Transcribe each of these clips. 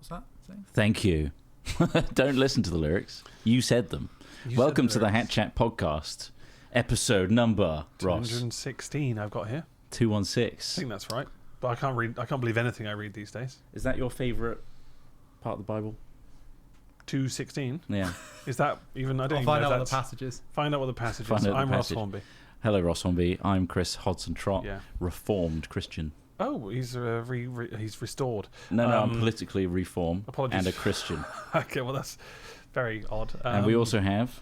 What's that saying? Thank you. Don't listen to the lyrics. You said them. Welcome to the Hat Chat podcast, episode number, Ross. 216 I've got here. 216. I think that's right. But I can't believe anything I read these days. Is that your favourite part of the Bible? 216? Yeah. Is that even... I don't I'll even find know out if what the passage is. Find out what the passage Find is. out the I'm Ross passage. Hornby. Hello, Ross Hornby. I'm Chris Hodson Trott, Yeah. Reformed Christian. Oh, he's he's restored. No, I'm politically reformed apologies. and a Christian. Okay, well, that's very odd. And we also have...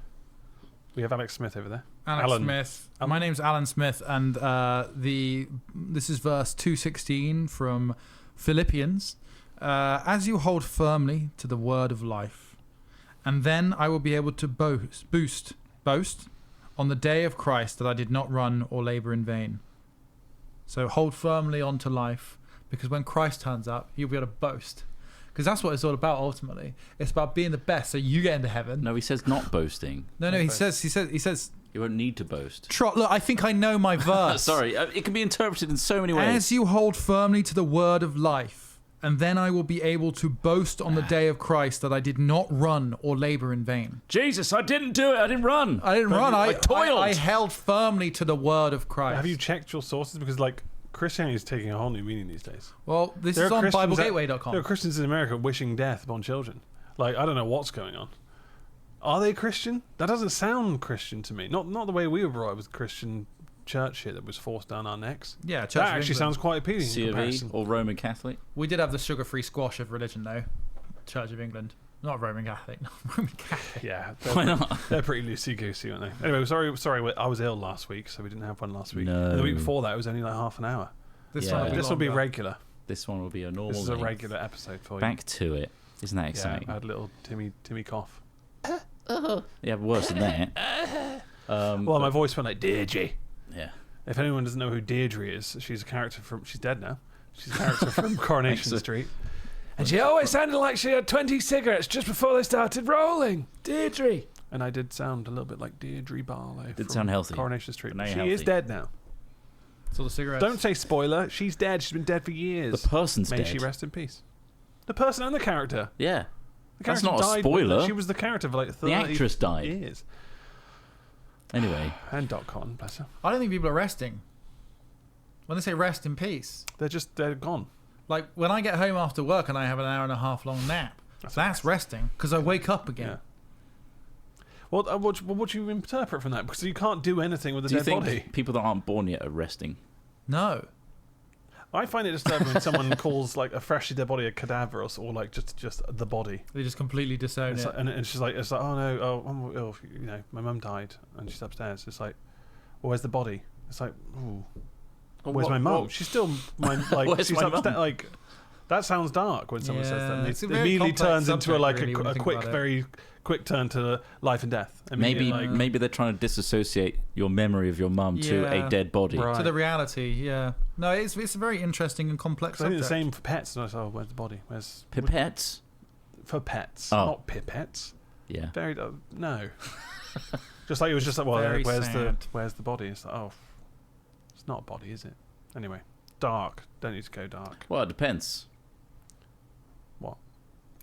We have Alex Smith over there. Alex Smith. My name's Alan Smith, and this is verse 216 from Philippians. As you hold firmly to the word of life, and then I will be able to boast on the day of Christ that I did not run or labour in vain. So hold firmly on to life, because when Christ turns up, you'll be able to boast. Because that's what it's all about ultimately. It's about being the best so you get into heaven. No, he says not boasting. No, he says You won't need to boast. Trot, look, I think I know my verse. Sorry, it can be interpreted in so many ways. As you hold firmly to the word of life, and then I will be able to boast on the day of Christ that I did not run or labour in vain. Jesus, I didn't do it. I didn't run. I toiled. I held firmly to the word of Christ. Have you checked your sources? Because, like, Christianity is taking a whole new meaning these days. Well, this is on BibleGateway.com. There are Christians in America wishing death upon children. Like, I don't know what's going on. Are they Christian? That doesn't sound Christian to me. Not the way we were brought up with Christian church shit that was forced down our necks. Yeah, Church that of actually England. sounds quite appealing. C in of E comparison. or Roman Catholic? We did have the sugar-free squash of religion, though. Church of England. Not Roman Catholic. Not Roman Catholic. Yeah, Why not? They're pretty loosey-goosey, aren't they? Anyway, sorry, I was ill last week, so we didn't have one last week. No. And the week before that, it was only like half an hour. This Yeah. one This will be longer. regular. This one will be a normal This is a length. regular episode for you. Back to it. Isn't that Yeah, exciting? I had a little Timmy cough. Yeah, worse than that. Well, my voice went like Deirdre. Yeah. If anyone doesn't know who Deirdre is, she's a character from... She's dead now. She's a character from Coronation Street. And she always sounded like she had 20 cigarettes just before they started rolling. Deirdre. And I did sound a little bit like Deirdre Barlow. Did from sound healthy. Coronation Street. But now She you're is healthy. dead now. So the cigarettes. Don't say spoiler. She's dead. She's been dead for years. The person's May dead. she rest in peace. The person and the character. Yeah. The That's character not a died spoiler. She was the character for like 30 The actress died. years. Anyway. And .con, bless her. I don't think people are resting. When they say rest in peace, They're gone. like when I get home after work and I have an hour and a half long nap, that's resting because I wake up again. Yeah. Well, what do you interpret from that? Because you can't do anything with a Do you dead think body. people that aren't born yet are resting? No. I find it disturbing when someone calls like a freshly dead body a cadaver or like just the body. They just completely disown It's it. like, and she's like, oh no, you know, my mum died and she's upstairs. It's like, well, where's the body? It's like, ooh, where's my mum? She's still Where's she's my upstairs. mum? Like, that sounds dark when someone says that. And It's a it very immediately complex turns into subject, really, when a you think quick, about it. very quick turn to life and death. Maybe Like, maybe they're trying to disassociate your memory of your mum to Yeah. a dead body. Right. To the reality, yeah. No, it's a very interesting and complex I think subject. the same for pets. And I was, where's the body? Where's Pipettes? for pets, Oh. not pipettes. Yeah. Very no. Just like it was just like, well, Very where's sad. the body? It's like, oh, it's not a body, is it? Anyway, dark. Don't need to go dark. Well, it depends. What?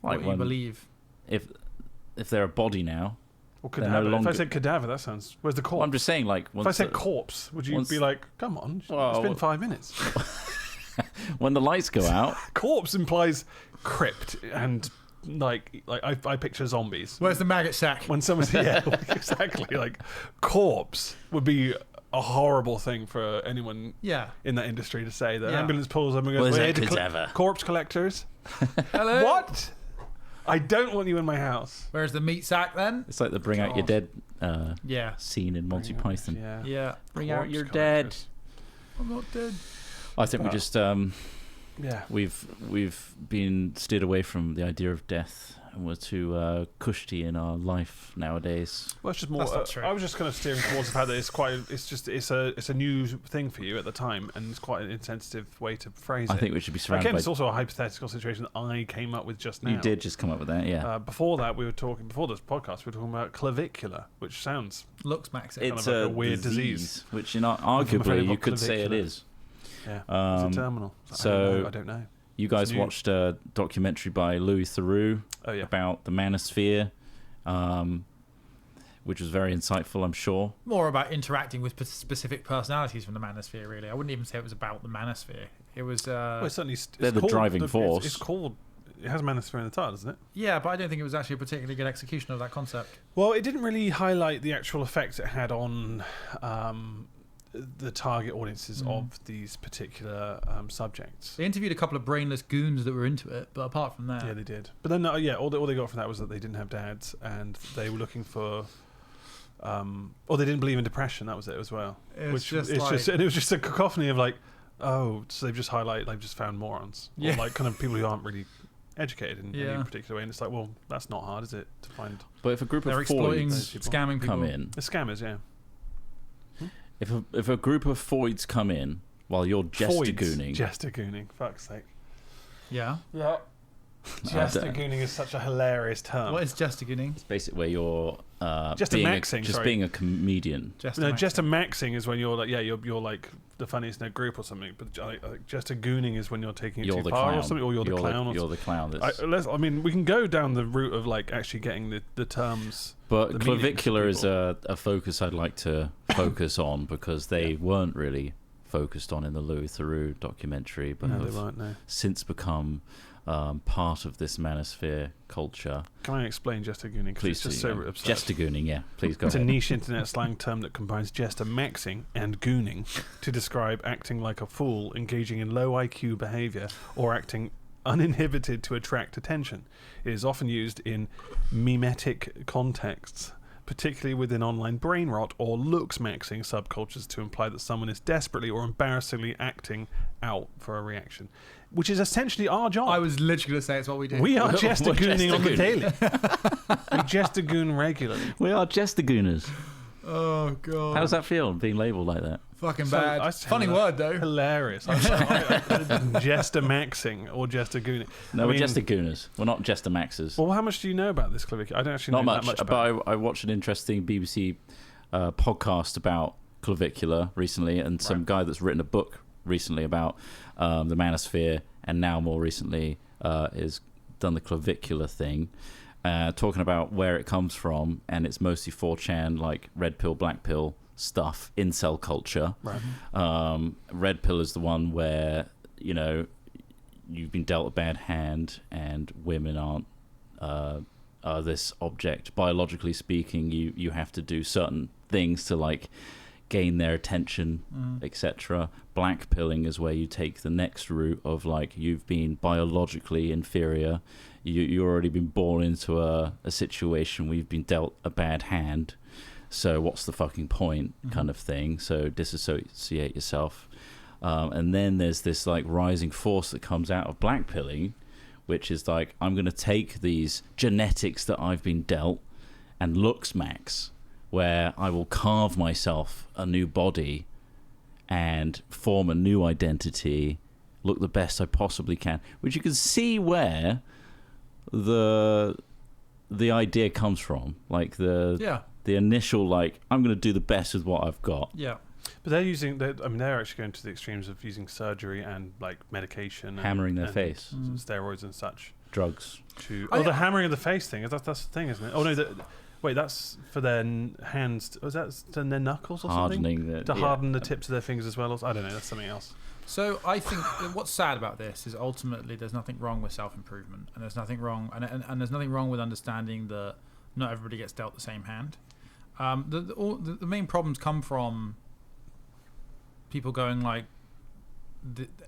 what you when- believe. If they're a body now, Well, They're no cadaver. longer- If I said cadaver, that sounds. Where's the corpse? well, I'm just saying, like, if I once said corpse, would you once- be like, come on, Well, it's been 5 minutes? when the lights go out, Corpse implies crypt and like I picture zombies. Where's the maggot sack? When someone's exactly like corpse would be a horrible thing for anyone Yeah. in that industry to say. The Yeah. ambulance pulls up and goes, Where's "We're that here to cadaver?" corpse collectors." Hello? What? I don't want you in my house. Where's the meat sack then? it's like the bring out your God. dead Yeah. scene in Monty Python. Yeah. Yeah. Bring out Corpse your dead. collectors. I'm not dead. I think we just Yeah. we've been steered away from the idea of death, and we're too cushy in our life nowadays. Well, it's just more. That's not true. I was just kind of steering towards the fact that it's a new thing for you at the time, and it's quite an insensitive way to phrase it. I think we should be surrounded Again, by. it's also a hypothetical situation that I came up with just now. You did just come up with that, yeah. Before that, before this podcast, we were talking about clavicular, which sounds Looks Maxi. It's kind of like a a weird disease, which afraid arguably of you could say it clavicular. is. it's a terminal. so- I don't know. You guys watched a documentary by Louis Theroux about the Manosphere, which was very insightful, I'm sure. More about interacting with specific personalities from the Manosphere, really. I wouldn't even say it was about the Manosphere. It was... certainly they're the driving force. It's called... It has Manosphere in the title, doesn't it? Yeah, but I don't think it was actually a particularly good execution of that concept. Well, it didn't really highlight the actual effect it had on the target audiences of these particular subjects. They interviewed a couple of brainless goons that were into it, but apart from that... Yeah, they did. But then, all they got from that was that they didn't have dads, and they were looking for... or they didn't believe in depression, that was it as well. And it was just a cacophony of like, so they've just found morons. Or like kind of people who aren't really educated in any particular way, and it's like, well, that's not hard, is it, to find? But if a group of exploiting, foids scamming people come in, the scammers, yeah. If a group of foids come in while you're Jestergooning, fuck's sake. Yeah. Jestergooning is such a hilarious term. What is Jestergooning? It's basically where you're Jestermaxxing, being a comedian. Jestermaxxing is when you're like, you're like the funniest in a group or something. But like Jestergooning is when you're taking it too far or something, or you're the clown. You're the clown. I mean, we can go down the route of like actually getting the terms. But clavicular is a focus I'd like to focus on, because they weren't really focused on in the Louis Theroux documentary, but have since become part of this Manosphere culture. Can I explain Jestergooning? Please, it's just so absurd. Jestergooning, yeah. Please go ahead. It's a niche internet slang term that combines Jestermaxxing and gooning to describe acting like a fool, engaging in low IQ behaviour, or acting uninhibited to attract attention. It is often used in mimetic contexts, particularly within online brain rot or looks-maxing subcultures, to imply that someone is desperately or embarrassingly acting out for a reaction, which is essentially our job. I was literally going to say it's what we do. We are Jestergooning on the daily. We Jestergoon regularly. We are Jestergooners. Oh, God. How does that feel, being labelled like that? Fucking bad. Funny word, though. Hilarious. Jestermaxxing or Jestergooning. No, we're Jestergooners. We're not Jestermaxers. Well, how much do you know about this, Clavicular? I don't actually know that much about it. But I watched an interesting BBC podcast about Clavicular recently, and some guy that's written a book recently about the Manosphere, and now more recently is done the Clavicular thing, talking about where it comes from, and it's mostly 4chan, like red pill, black pill stuff, incel culture. Right. Red pill is the one where, you've been dealt a bad hand, and women aren't this object. Biologically speaking, you have to do certain things to like gain their attention, etc. Black pilling is where you take the next route of like, you've been biologically inferior, you've already been born into a situation where you've been dealt a bad hand, so what's the fucking point, kind of thing. So disassociate yourself, and then there's this like rising force that comes out of black pilling, which is like, I'm going to take these genetics that I've been dealt and looks max, where I will carve myself a new body and form a new identity, look the best I possibly can, which you can see where the idea comes from, like the initial like, I'm going to do the best with what I've got. Yeah. But they're actually going to the extremes of using surgery and like medication, hammering their face, steroids and such, drugs. The hammering of the face thing. That's the thing, isn't it? Oh no, wait, that's for their hands. Was that their knuckles or something? To harden the tips of their fingers as well. I don't know. That's something else. So I think what's sad about this is ultimately there's nothing wrong with self-improvement, and there's nothing wrong, and there's nothing wrong with understanding that not everybody gets dealt the same hand. The main problems come from people going like,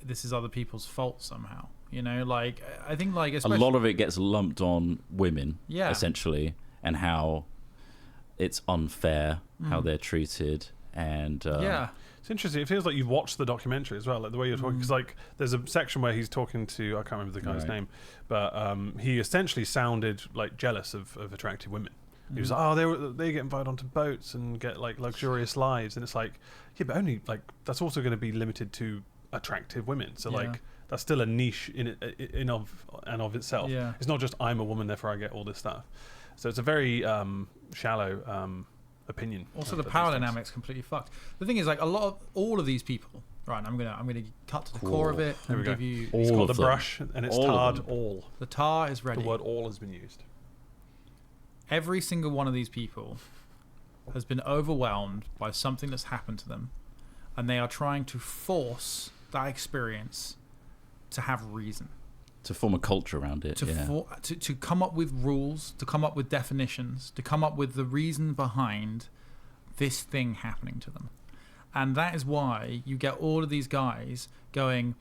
this is other people's fault somehow. Like I think like a lot of it gets lumped on women, essentially, and how it's unfair how they're treated, and it's interesting. It feels like you've watched the documentary as well, like the way you're talking, because like there's a section where he's talking to, I can't remember the guy's name, but he essentially sounded like jealous of attractive women. He was like, they get invited onto boats and get like luxurious lives, and it's like, yeah, but only like that's also going to be limited to attractive women. So like that's still a niche in of itself. Yeah. It's not just I'm a woman, therefore I get all this stuff. So it's a very shallow opinion. Also, the power dynamic's completely fucked. The thing is, like, all of these people Right, I'm gonna cut to the core of it and give you. It's called of the them. brush, and it's All of tarred them. all. The tar is ready. The word "all" has been used. Every single one of these people has been overwhelmed by something that's happened to them, and they are trying to force that experience to have reason. To form a culture around it. To come up with rules, to come up with definitions, to come up with the reason behind this thing happening to them. And that is why you get all of these guys going,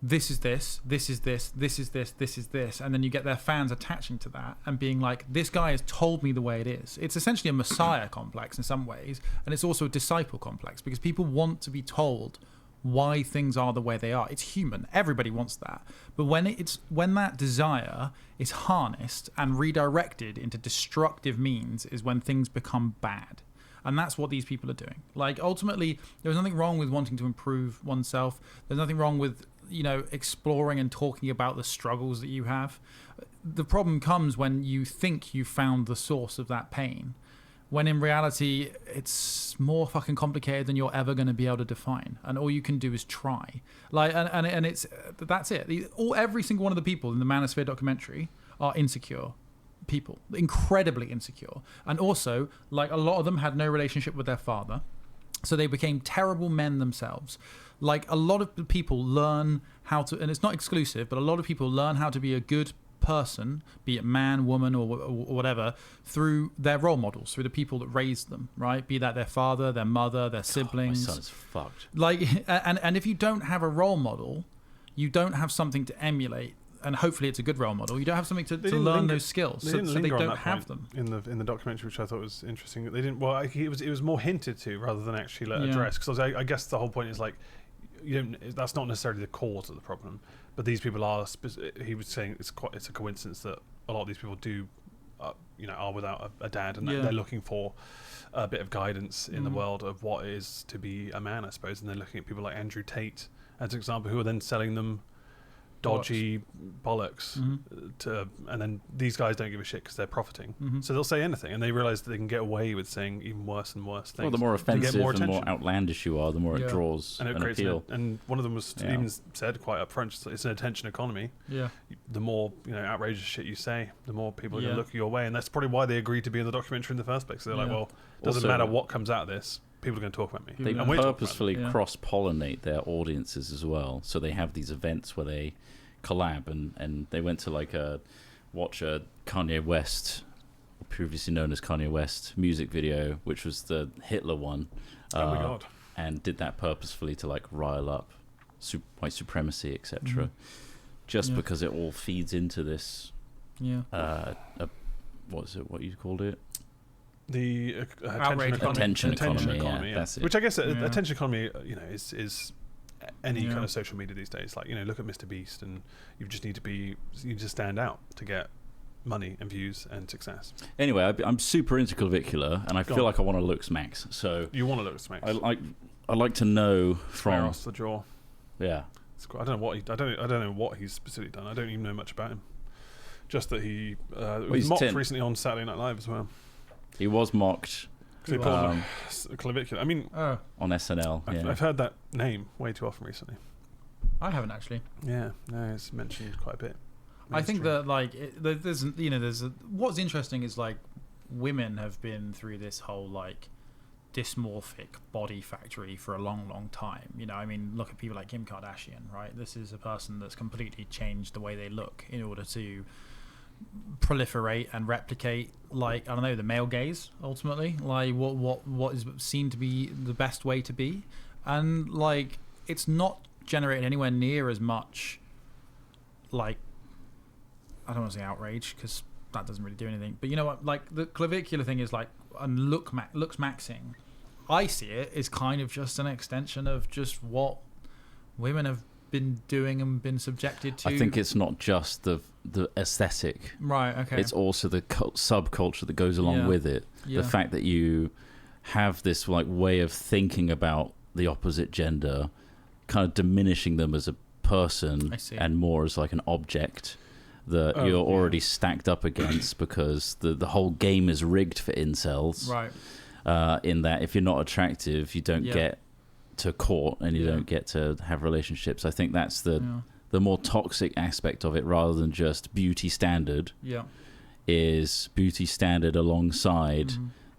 this is this, this is this, this is this, this is this. And then you get their fans attaching to that and being like, this guy has told me the way it is. It's essentially a messiah complex in some ways. And it's also a disciple complex because people want to be told why things are the way they are. It's human. Everybody wants that. But when that desire is harnessed and redirected into destructive means is when things become bad. And that's what these people are doing. Like, ultimately, there's nothing wrong with wanting to improve oneself. There's nothing wrong with, exploring and talking about the struggles that you have. The problem comes when you think you found the source of that pain, when in reality, it's more fucking complicated than you're ever going to be able to define. And all you can do is try. Like, and it's, that's it. Every single one of the people in the Manosphere documentary are insecure people, incredibly insecure. And also, like, a lot of them had no relationship with their father. So they became terrible men themselves. Like, a lot of people learn how to, and it's not exclusive, but a lot of people learn how to be a good person, be it man, woman, or whatever, through their role models, through the people that raised them, right? Be that their father, their mother, their siblings. My son's fucked. Like, and if you don't have a role model, you don't have something to emulate. And hopefully it's a good role model. You don't have something to learn those skills, so they don't have them in the documentary, which I thought was interesting. They didn't. Well, it was more hinted to rather than actually addressed. Because I guess the whole point is like, that's not necessarily the cause of the problem, but these people are. He was saying it's a coincidence that a lot of these people do, are without a dad, and they're looking for a bit of guidance in the world of what it is to be a man, I suppose. And they're looking at people like Andrew Tate as an example, who are then selling them dodgy bollocks and then these guys don't give a shit because they're profiting, so they'll say anything, and they realize that they can get away with saying even worse and worse things. Well, the more offensive more and more outlandish you are, the more it draws and it creates appeal. And one of them was even said quite up front, it's an attention economy. The more outrageous shit you say, the more people are going to look your way, and that's probably why they agreed to be in the documentary in the first place. So they're like, well, it doesn't matter what comes out of this, people are going to talk about me. They purposefully cross-pollinate their audiences as well, so they have these events where they collab, and they went to watch a Kanye West, previously known as Kanye West, music video, which was the Hitler one. Oh my god! And did that purposefully to rile up white supremacy, etc. Just because it all feeds into this. What you called it? The attention economy. Yeah, that's it. Which I guess attention economy, is any kind of social media these days. Like, look at Mr. Beast, and you just need to stand out to get money and views and success. Anyway, I'm super into clavicular, and I feel like I want to look smacks. So you want to look smacks? I like to know from across the jaw. Yeah, I don't know what he's specifically done. I don't even know much about him. Just that he was mocked recently on Saturday Night Live as well. He was mocked. Clavicular. I mean, on SNL. I've heard that name way too often recently. I haven't actually. Yeah, no, it's mentioned quite a bit. I think that what's interesting is women have been through this whole dysmorphic body factory for a long, long time. Look at people like Kim Kardashian, right? This is a person that's completely changed the way they look in order to proliferate and replicate the male gaze, ultimately, what is seen to be the best way to be, and it's not generating anywhere near as much I don't want to say outrage because that doesn't really do anything, but you know what, the clavicular thing is and looksmaxxing, I see it as kind of just an extension of just what women have been doing and been subjected to. I think it's not just the aesthetic, right? Okay, it's also the subculture that goes along with it. The fact that you have this way of thinking about the opposite gender, kind of diminishing them as a person and more as an object that you're already stacked up against, because the whole game is rigged for incels, right? In that if you're not attractive, you don't get to court and you Yeah. don't get to have relationships. I think that's Yeah. the more toxic aspect of it, rather than just beauty standard. Yeah. Is beauty standard alongside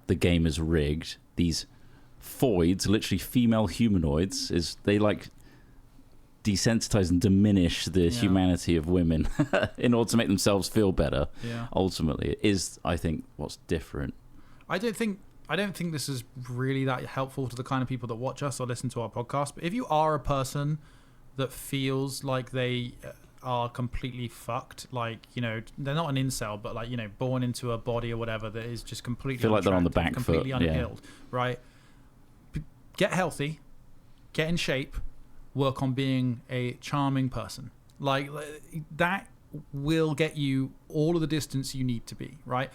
the game is rigged. These foids, literally female humanoids, is they like desensitize and diminish the humanity of women in order to make themselves feel better. Yeah. Ultimately, it is, I think, what's different. I don't think this is really that helpful to the kind of people that watch us or listen to our podcast. But if you are a person that feels like they are completely fucked, like, you know, they're not an incel, but like, you know, born into a body or whatever that is just completely Feel like they're on the back completely foot, unhealed, right? Get healthy, get in shape, work on being a charming person. Like, that will get you all of the distance you need to be, right?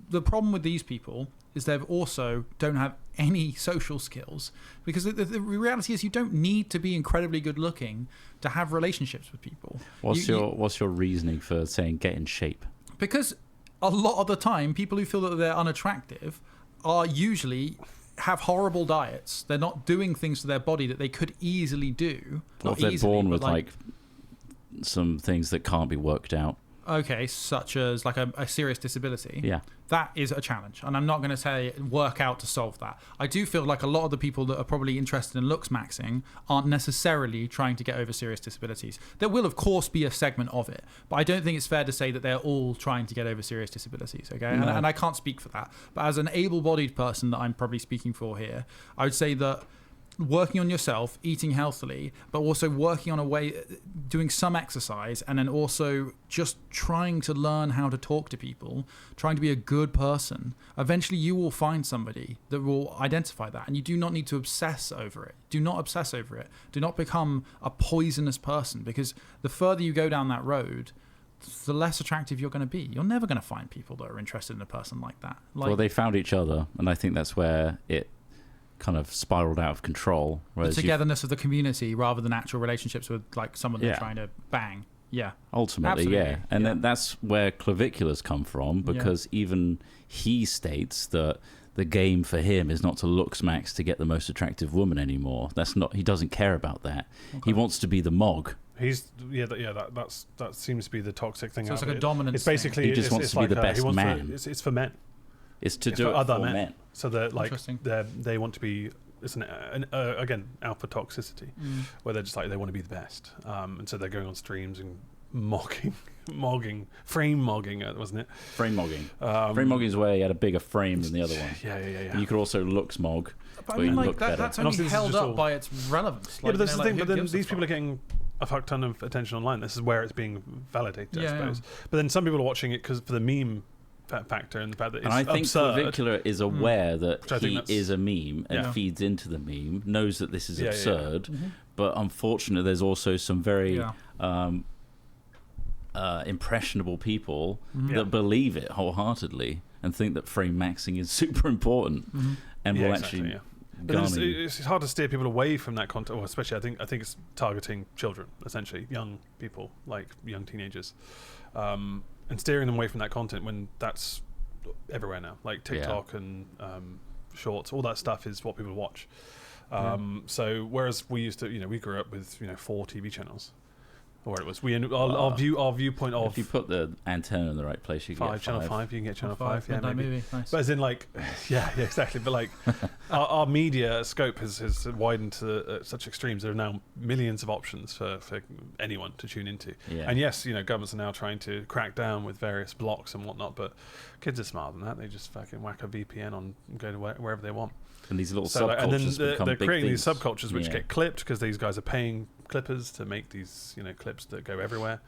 The problem with these people is they also don't have any social skills, because the reality is you don't need to be incredibly good looking to have relationships with people. What's your reasoning for saying get in shape? Because a lot of the time, people who feel that they're unattractive are usually have horrible diets. They're not doing things to their body that they could easily do. Or if they're born with like some things that can't be worked out. Okay, such as like a serious disability. Yeah. That is a challenge. And I'm not going to say work out to solve that. I do feel like a lot of the people that are probably interested in looks maxing aren't necessarily trying to get over serious disabilities. There will, of course, be a segment of it. But I don't think it's fair to say that they're all trying to get over serious disabilities, okay? No. And I can't speak for that. But as an able-bodied person that I'm probably speaking for here, I would say that working on yourself, eating healthily, but also working on a way, doing some exercise, and then also just trying to learn how to talk to people, trying to be a good person. Eventually you will find somebody that will identify that, and you do not need to obsess over it. Do not obsess over it. Do not become a poisonous person, because the further you go down that road, the less attractive you're going to be. You're never going to find people that are interested in a person like that. Well, they found each other, and I think that's where it kind of spiraled out of control. The togetherness of the community rather than actual relationships with like someone they're trying to bang. Yeah. Ultimately, absolutely. yeah. And then that's where claviculars come from, because even he states that the game for him is not to looks max to get the most attractive woman anymore. That's not. He doesn't care about that. Okay. He wants to be the Mog. That seems to be the toxic thing. So it's like a dominance. It's basically he just wants to be the best man. It's for men. It's to do it for men. So they're like they want to be. It's again alpha toxicity, where they're just like they want to be the best, and so they're going on streams and frame mogging, wasn't it? Frame mogging. Frame mogging is where he had a bigger frame than the other one. Yeah. And you could also looks mog. But I mean, like that's only held up by its relevance. Like, but that's the thing. But then these people are getting a fuck ton of attention online. This is where it's being validated, I suppose. But then some people are watching it because for the meme factor and the fact that it's absurd. And I think Clavicular is aware that he is a meme and feeds into the meme, knows that this is absurd, but unfortunately there's also some very impressionable people that believe it wholeheartedly and think that frame maxing is super important and will actually But it's hard to steer people away from that content, or especially I think it's targeting children, essentially young people, like young teenagers, and steering them away from that content when that's everywhere now, like TikTok and shorts, all that stuff is what people watch. So whereas we used to, we grew up with 4 TV channels. Or it was our viewpoint of, if you put the antenna in the right place, you can get channel 5. You can get channel 5. Yeah, maybe. Movie. Nice. But as in like, yeah, exactly. But like, our media scope has widened to such extremes. There are now millions of options for anyone to tune into. Yeah. And yes, governments are now trying to crack down with various blocks and whatnot. But kids are smarter than that. They just fucking whack a VPN on and go to wherever they want. And these little subcultures and then become they're big creating things. these subcultures which get clipped because these guys are paying clippers to make these clips that go everywhere.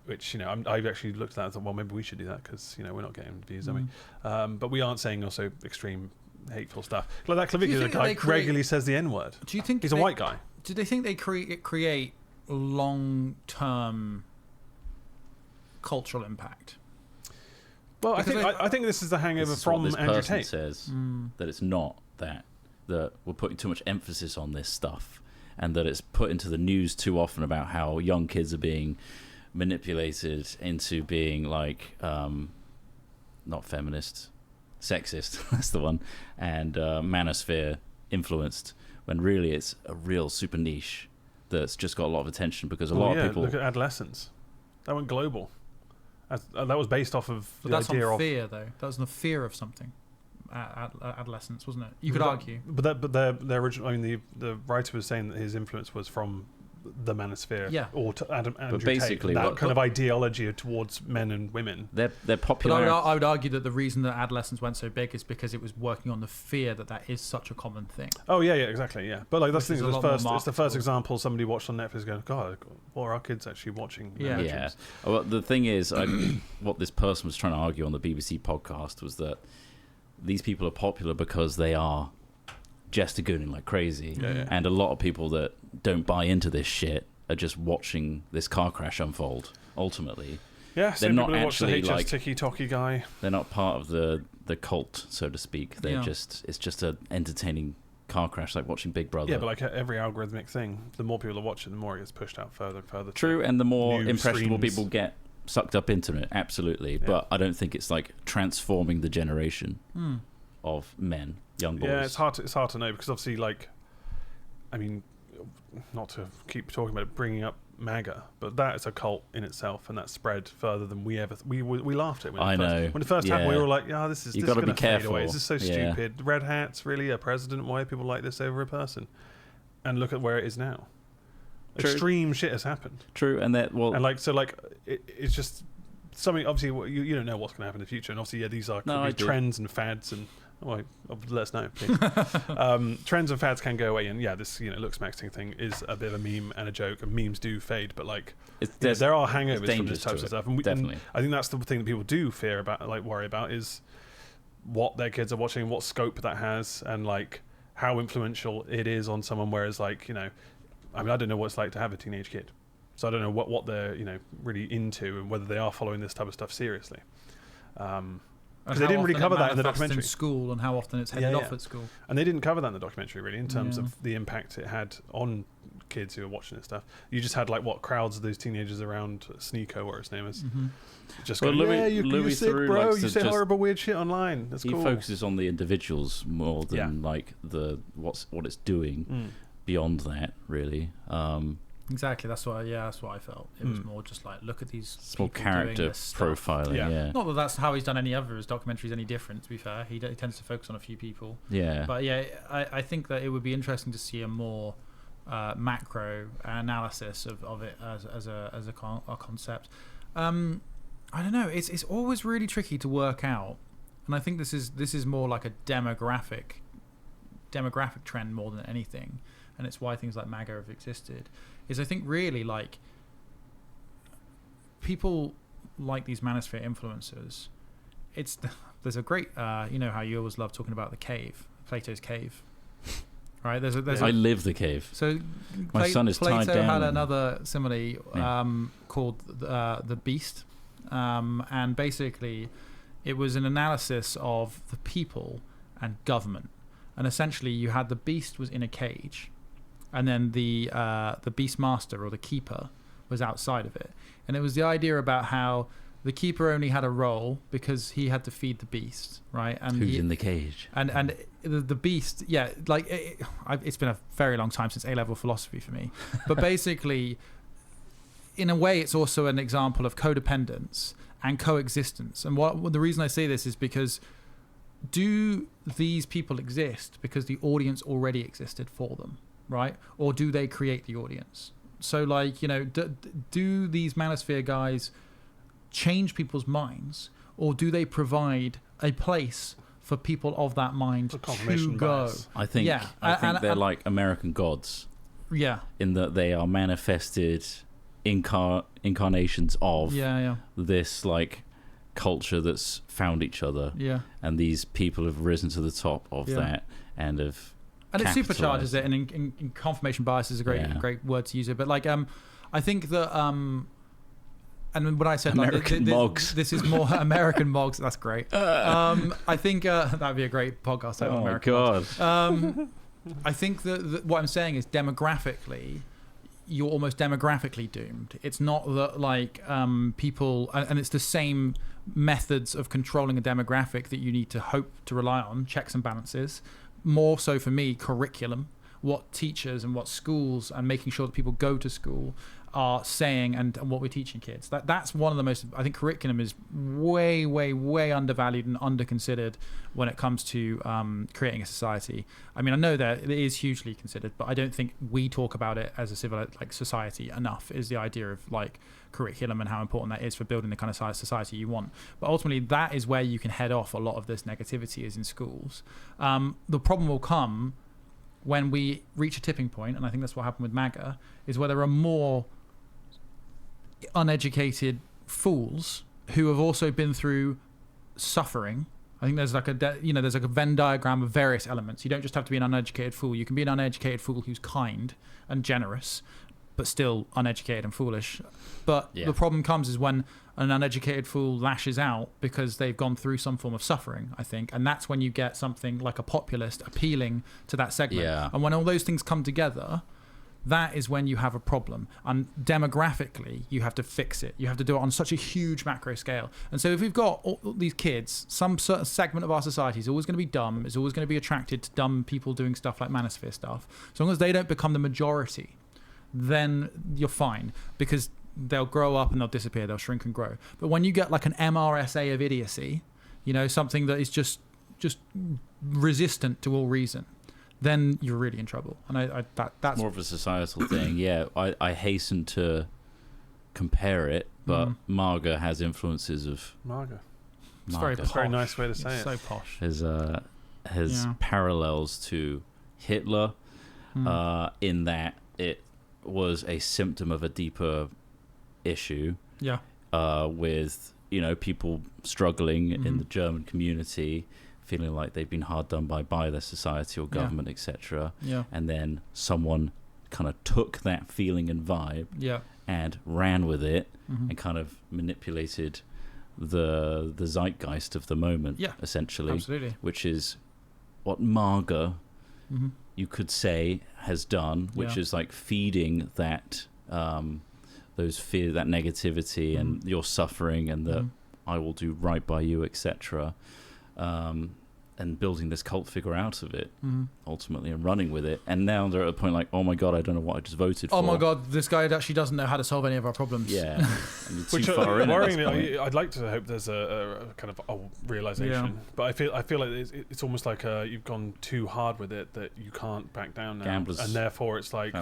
Which I've actually looked at that and thought, well, maybe we should do that because we're not getting views, are we? But we aren't saying also extreme hateful stuff like that. Clavicular guy regularly says the N-word. Do you think he's a white guy? Do they think they create long-term cultural impact? Well, I think this is the hangover from this Andrew person Tate. Says that it's not that we're putting too much emphasis on this stuff, and that it's put into the news too often about how young kids are being manipulated into being like not feminist, sexist. That's the one, and Manosphere influenced, when really it's a real super niche that's just got a lot of attention because a lot of people... Look at adolescence. That went global. That was based off of But the that's idea on of... fear, though. That was on the fear of something. Adolescence, wasn't it? You could argue. But the original... I mean, the writer was saying that his influence was from the Manosphere. Yeah. Or to Andrew basically Tate, that what- kind of ideology towards men and women. They're But popular. I would argue that the reason that adolescence went so big is because it was working on the fear that is such a common thing. Oh yeah, exactly, yeah. But like that's Which the is thing. a lot more It's the first marketable. example somebody watched on Netflix going, God, what are our kids actually watching? Yeah. Yeah. Well, the thing is, what this person was trying to argue on the BBC podcast was that these people are popular because they are Jestergooning like crazy, Yeah. and a lot of people that don't buy into this shit are just watching this car crash unfold. Ultimately, Yeah, They're not people who watch the actually, HS like- Tiki-Toki guy. they're not part of the cult, so to speak. They're Yeah. it's just an entertaining car crash, like watching Big Brother. Yeah, but like every algorithmic thing, the more people that watch it, the more it gets pushed out further and further. True, and the more New impressionable streams. people get sucked up into it, absolutely. Yeah. But I don't think it's like transforming the generation Hmm. of men, young boys. Yeah, it's hard to know because obviously, like, I mean, not to keep talking about it, bringing up MAGA, but that is a cult in itself, and that spread further than we ever. We laughed at it when I it first, know. when it first happened. We Yeah. were like, "Yeah, this is You this is gotta be going to fade careful. away. This is so Yeah. stupid. Red hats, really? A president? Why are people like this over a person?" And look at where it is now. True. Extreme shit has happened, True, and that and it's just something. Obviously, you don't know what's going to happen in the future, and obviously, yeah, these are No, could I be do. trends and fads and. Well, let us know, please. Trends and fads can go away, and yeah, this Alex Maxxing thing is a bit of a meme and a joke, and memes do fade, but like there are hangovers from dangerous this type to of it, stuff, and definitely. I think that's the thing that people do fear about, like worry about, is what their kids are watching, what scope that has, and like how influential it is on someone. Whereas, like I mean, I don't know what it's like to have a teenage kid, so I don't know what they're really into and whether they are following this type of stuff seriously. Because they didn't really cover that in the documentary. In school, and how often it's headed off at school. And they didn't cover that in the documentary, really, in terms Yeah. of the impact it had on kids who were watching this stuff. You just had crowds of those teenagers around Sneeko, whatever his name is, just Well, going, Louis- you're Louis sick, Theroux bro. likes You to say just- horrible, weird shit online. That's he cool. focuses on the individuals more than Yeah. like what it's doing beyond that, really. Exactly. That's what I felt. It was more just like, look at these It's more people character doing this stuff. profiling. Yeah. Yeah. Not that that's how he's done any other of his documentaries any different. To be fair, he tends to focus on a few people. Yeah. But yeah, I think that it would be interesting to see a more macro analysis of it as a concept. I don't know. It's always really tricky to work out, and I think this is more like a demographic trend more than anything, and it's why things like MAGA have existed. Is I think really like people like these Manosphere influencers. There's a great you know how you always love talking about the cave, Plato's cave, right? There's I live the cave. so My son is Plato tied down. had another simile Yeah. called the beast, and basically it was an analysis of the people and government, and essentially you had the beast was in a cage, and then the beast master or the keeper was outside of it, and it was the idea about how the keeper only had a role because he had to feed the beast, right? And Who's in the cage? and the beast, yeah, like it's been a very long time since A-level philosophy for me, but basically, in a way, it's also an example of codependence and coexistence. And what the reason I say this is because do these people exist because the audience already existed for them, right? Or do they create the audience? So, like, do these Manosphere guys change people's minds, or do they provide a place for people of that mind For to confirmation go? bias. I think Yeah, they're and- like American gods Yeah, in that they are manifested incarnations of yeah, this like culture that's found each other, yeah. and these people have risen to the top of Yeah. that and have And it capitalised. supercharges it, and in confirmation bias is a great word to use it. But like, I think that and when I said American like, Mogs. this is more American Mogs. That's great. I think that'd be a great podcast. Oh my American god! Mogs. I think that what I'm saying is demographically, you're almost demographically doomed. It's not that like people, and it's the same methods of controlling a demographic that you need to hope to rely on, checks and balances. more so for me, curriculum, what teachers and what schools and making sure that people go to school are saying and what we're teaching kids. That's one of the most, I think curriculum is way, way, way undervalued and underconsidered when it comes to creating a society. I mean, I know that it is hugely considered, but I don't think we talk about it as a civil society enough, is the idea of like curriculum and how important that is for building the kind of society you want. But ultimately that is where you can head off a lot of this negativity is in schools. The problem will come when we reach a tipping point, and I think that's what happened with MAGA, is where there are more uneducated fools who have also been through suffering. I think there's like there's like a Venn diagram of various elements. You don't just have to be an uneducated fool. You can be an uneducated fool who's kind and generous, but still uneducated and foolish. But the problem comes is when an uneducated fool lashes out because they've gone through some form of suffering, I think. And that's when you get something like a populist appealing to that segment. Yeah. And when all those things come together, that is when you have a problem. And demographically, you have to fix it. You have to do it on such a huge macro scale. And so if we've got all these kids, some certain segment of our society is always going to be dumb, is always going to be attracted to dumb people doing stuff like Manosphere stuff. As long as they don't become the majority, then you're fine, because they'll grow up and they'll disappear, they'll shrink and grow. But when you get like an MRSA of idiocy, something that is just resistant to all reason, then you're really in trouble. And that's more of a societal thing. Yeah, I hasten to compare it, but MAGA has influences of MAGA. It's very posh. Very nice way to say it. So posh. Has parallels to Hitler, in that it was a symptom of a deeper issue. Yeah. With people struggling in the German community, feeling like they've been hard done by their society or government, etc. Yeah. And then someone kind of took that feeling and vibe and ran with it and kind of manipulated the zeitgeist of the moment, essentially. Absolutely. Which is what MAGA, you could say, has done, which is like feeding that those fear, that negativity and your suffering, and that I will do right by you, etc. And building this cult figure out of it, ultimately, and running with it. And now they're at a point like, oh my God, I don't know what I just voted for. Oh my God, this guy actually doesn't know how to solve any of our problems. Yeah. Which worryingly, I'd like to hope there's a kind of a realization. Yeah. But I feel like it's almost like you've gone too hard with it, that you can't back down now. Gamblers. And therefore it's like,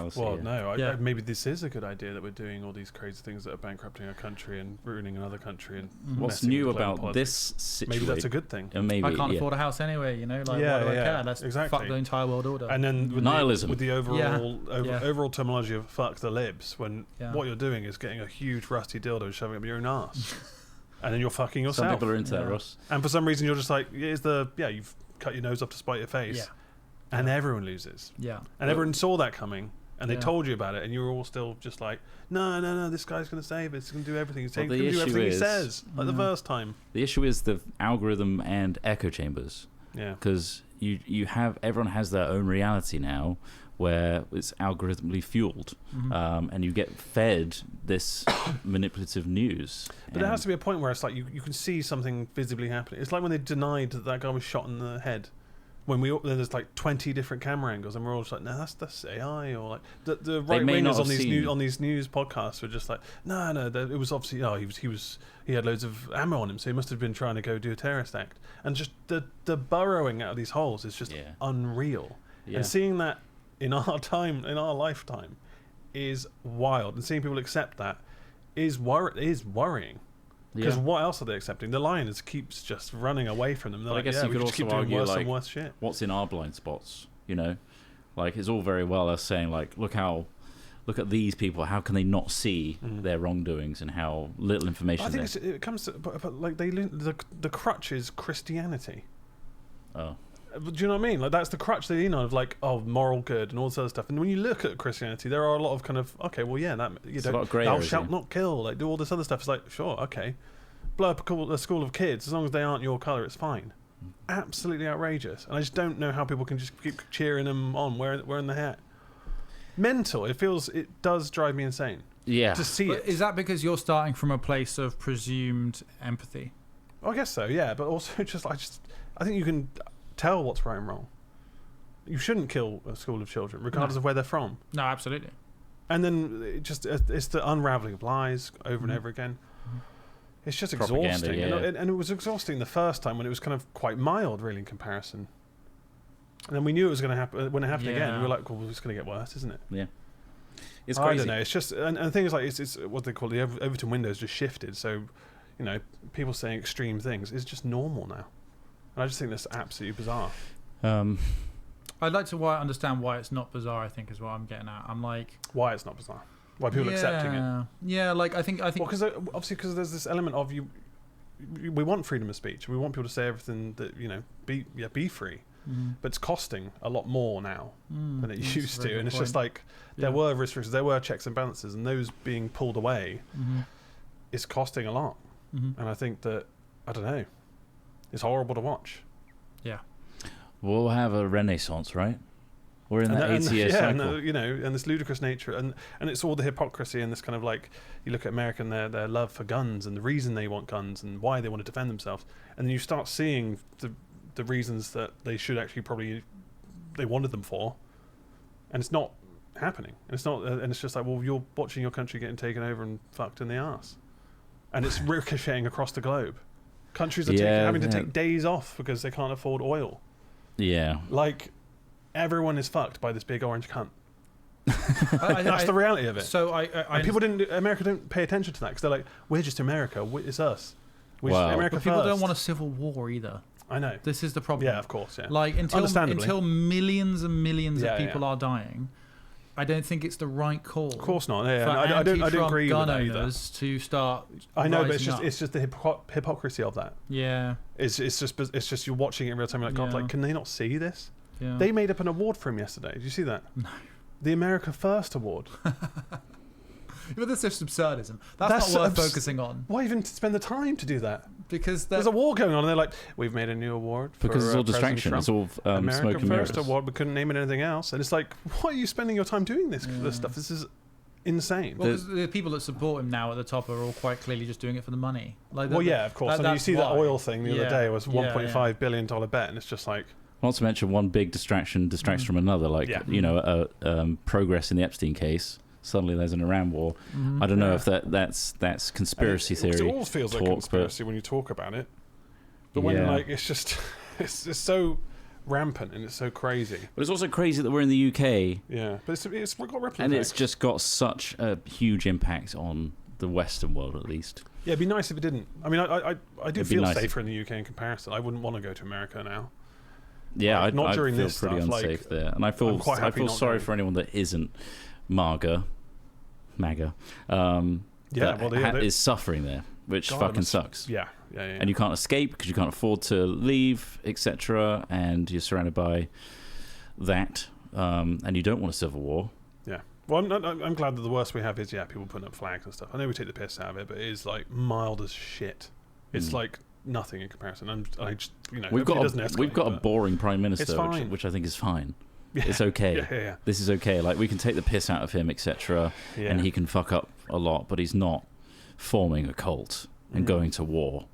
maybe this is a good idea that we're doing all these crazy things that are bankrupting our country and ruining another country. And what's new about this situation? Maybe that's a good thing. Maybe, I can't afford a house anyway, why do I care? Let's fuck the entire world order. And then with nihilism, with the overall terminology of fuck the libs, when what you're doing is getting a huge rusty dildo and shoving it up your own ass, and then you're fucking yourself. Some people are into that, Ross. And for some reason you're just like, you've cut your nose off to spite your face, and everyone loses. Yeah, and everyone saw that coming. And they told you about it, and you were all still just like, no, this guy's going to save it. He's going to do everything. He's going to do everything he says, like the first time. The issue is the algorithm and echo chambers. Yeah. Because everyone has their own reality now, where it's algorithmically fueled, and you get fed this manipulative news. But there has to be a point where it's like you can see something visibly happening. It's like when they denied that guy was shot in the head. When there's like 20 different camera angles, and we're all just like, no, that's AI, or like the right wingers on these news podcasts were just like, no, it was obviously he had loads of ammo on him, so he must have been trying to go do a terrorist act, and just the burrowing out of these holes is just unreal. Yeah. And seeing that in our lifetime, is wild, and seeing people accept that is worrying. Because what else are they accepting? The lioness keeps just running away from them. I guess you could also keep doing argue, worse and worse shit. What's in our blind spots? Like it's all very well us saying like, look at these people. How can they not see their wrongdoings and how little information? I think it comes to, but like the crutch is Christianity. Oh. Do you know what I mean? Like that's the crutch they lean on, of like, moral good and all this other stuff. And when you look at Christianity, there are a lot of kind of thou shalt not kill, like do all this other stuff. It's like, sure, okay, blow up a school of kids, as long as they aren't your colour, it's fine. Absolutely outrageous. And I just don't know how people can just keep cheering them on, wearing the hat. Mental. It does drive me insane. Yeah. To see it. Is that because you're starting from a place of presumed empathy? I guess so, yeah. But also I think you can tell what's right and wrong. You shouldn't kill a school of children, regardless of where they're from. No, absolutely. And then it's the unraveling of lies over and over again. It's just exhausting. And it was exhausting the first time when it was kind of quite mild, really, in comparison. And then we knew it was going to happen. When it happened again, we were like, well, it's going to get worse, isn't it? Yeah. It's crazy. I don't know. It's just... And the thing is, like, it's what they call the Overton window's just shifted. So, people saying extreme things is just normal now. And I just think that's absolutely bizarre. I'd like to understand why it's not bizarre, I think, is what I'm getting at. I'm like... Why it's not bizarre. Why people are accepting it. Yeah, like, I think... Well, because obviously, because there's this element of you... We want freedom of speech. We want people to say everything that, be free. But it's costing a lot more now than it used to. And it's just like, there were restrictions, there were checks and balances, and those being pulled away is costing a lot. And I think that, I don't know, it's horrible to watch. Yeah. We'll have a renaissance, right? We're in that 80-year cycle. And this ludicrous nature, and it's all the hypocrisy and this kind of like, you look at America and their love for guns and the reason they want guns and why they want to defend themselves. And then you start seeing the reasons that they should actually they wanted them for, and it's not happening. And it's not, and it's just like, well, you're watching your country getting taken over and fucked in the arse, and it's ricocheting across the globe. Countries are having to take days off because they can't afford oil. Yeah, like everyone is fucked by this big orange cunt. That's the reality of it. So America don't pay attention to that because they're like, we're just America. It's us. America. But people don't want a civil war either. I know. This is the problem. Yeah, of course. Yeah. Like until millions and millions of people are dying, I don't think it's the right call. Of course not. Yeah, I don't agree with that either. To start. I know, but it's just the hypocrisy of that. Yeah. It's just you're watching it in real time. You're like, God, like, can they not see this? Yeah. They made up an award for him yesterday. Did you see that? No. The America First Award. But that's just absurdism. That's not worth focusing on. Why even spend the time to do that? Because there's a war going on, and they're like, "We've made a new award for because it's all distraction. It's all America smoke and mirrors. First Award. We couldn't name it anything else." And it's like, why are you spending your time doing this stuff? This is insane. Well, the people that support him now at the top are all quite clearly just doing it for the money. Like, of course. And you see that oil thing the other day was $1.5 billion bet, and it's just like. Not to mention one big distraction distracts from another. Like progress in the Epstein case. Suddenly there's an Iran war. I don't know if that's conspiracy theory. It all feels like conspiracy when you talk about it. But when it's just it's so rampant and it's so crazy. But it's also crazy that we're in the UK. Yeah, but it's got ripple and effects. It's just got such a huge impact on the Western world, at least. Yeah, it'd be nice if it didn't. I mean, I do feel safer in the UK in comparison. I wouldn't want to go to America now. Yeah, I feel pretty unsafe there, and I feel sorry for anyone that isn't MAGA, is suffering there, which fucking sucks. Yeah. And you can't escape because you can't afford to leave, etc. And you're surrounded by that, and you don't want a civil war. Yeah. Well, I'm glad that the worst we have is people putting up flags and stuff. I know we take the piss out of it, but it is like mild as shit. It's like nothing in comparison. We've got a boring prime minister, which I think is fine. Yeah. It's okay. Yeah. This is okay. Like, we can take the piss out of him, etc. And he can fuck up a lot, but he's not forming a cult and going to war.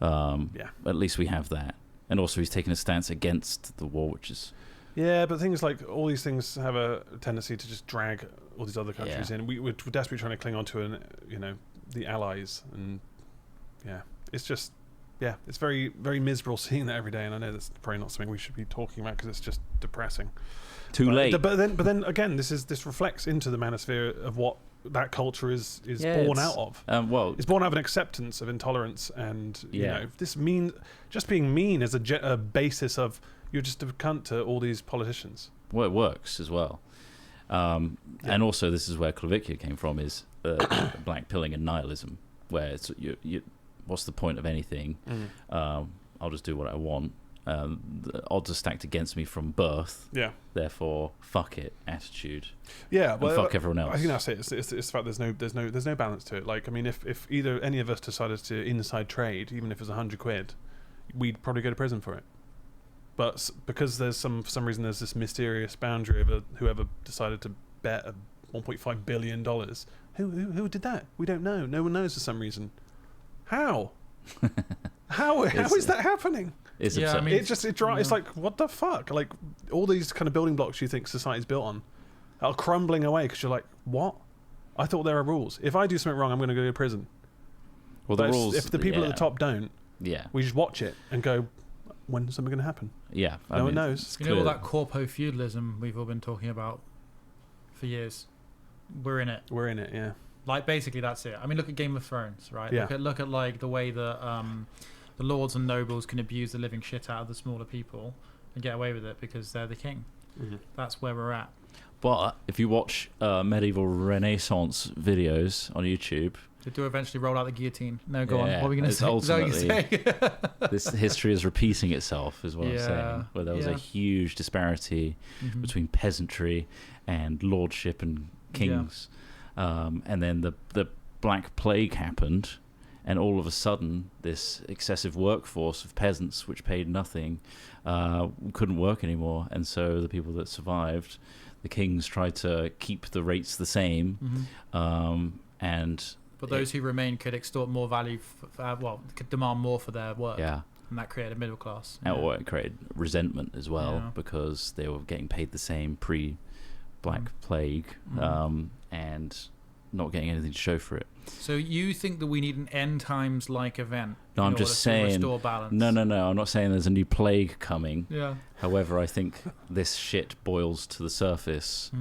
At least we have that. And also he's taking a stance against the war, which is... Yeah, but things like all these things have a tendency to just drag all these other countries in. We're desperately trying to cling on to the allies. And it's just... Yeah, it's very, very miserable seeing that every day, and I know that's probably not something we should be talking about because it's just depressing. Too late. But then again, this reflects into the manosphere of what that culture is born out of. It's born out of an acceptance of intolerance, and this just being mean is a basis of you're just a cunt to all these politicians. Well, it works as well, and also this is where Klavikia came from, is black pilling and nihilism, where it's you what's the point of anything? I'll just do what I want. The odds are stacked against me from birth. Yeah. Therefore, fuck it attitude. Yeah. Well, fuck everyone else. I think that's it. It's the fact there's no balance to it. Like, I mean, if either any of us decided to inside trade, even if it was £100, we'd probably go to prison for it. But because there's for some reason there's this mysterious boundary of whoever decided to bet $1.5 billion. Who did that? We don't know. No one knows for some reason. How? How is that happening? It's Yeah, I absurd. mean, It's like, what the fuck? Like, all these kind of building blocks you think society's built on are crumbling away because you're like, what? I thought there are rules. If I do something wrong, I'm going to go to prison. Well, the But rules. if the people at the top don't, Yeah. we just watch it and go, when's something going to happen? Yeah. No one knows. it's You know all clear. that corpo feudalism we've all been talking about for years. We're in it. We're in it, yeah. Like basically that's it. I mean, look at Game of Thrones, right? Yeah. Look at like the way that the lords and nobles can abuse the living shit out of the smaller people and get away with it because they're the king. Mm-hmm. That's where we're at. But if you watch medieval Renaissance videos on YouTube, They do eventually roll out the guillotine. No, go on. Yeah, What are we going to it's say? Is that what you're saying? this history is repeating itself, is what I'm Yeah, saying. Where there was yeah. a huge disparity Mhm. between peasantry and lordship and kings, and then the Black Plague happened, and all of a sudden this excessive workforce of peasants, which paid nothing, couldn't work anymore, and so the people that survived, the kings tried to keep the rates the same, and But those who remain could extort more value, could demand more for their work. yeah. And that created a middle class. Or it created resentment as well Yeah. because they were getting paid the same pre-Black Plague and not getting anything to show for it. So you think that we need an end times like event? No, in I'm order just to saying. restore balance? No. I'm not saying there's a new plague coming. Yeah. However, I think this shit boils to the surface,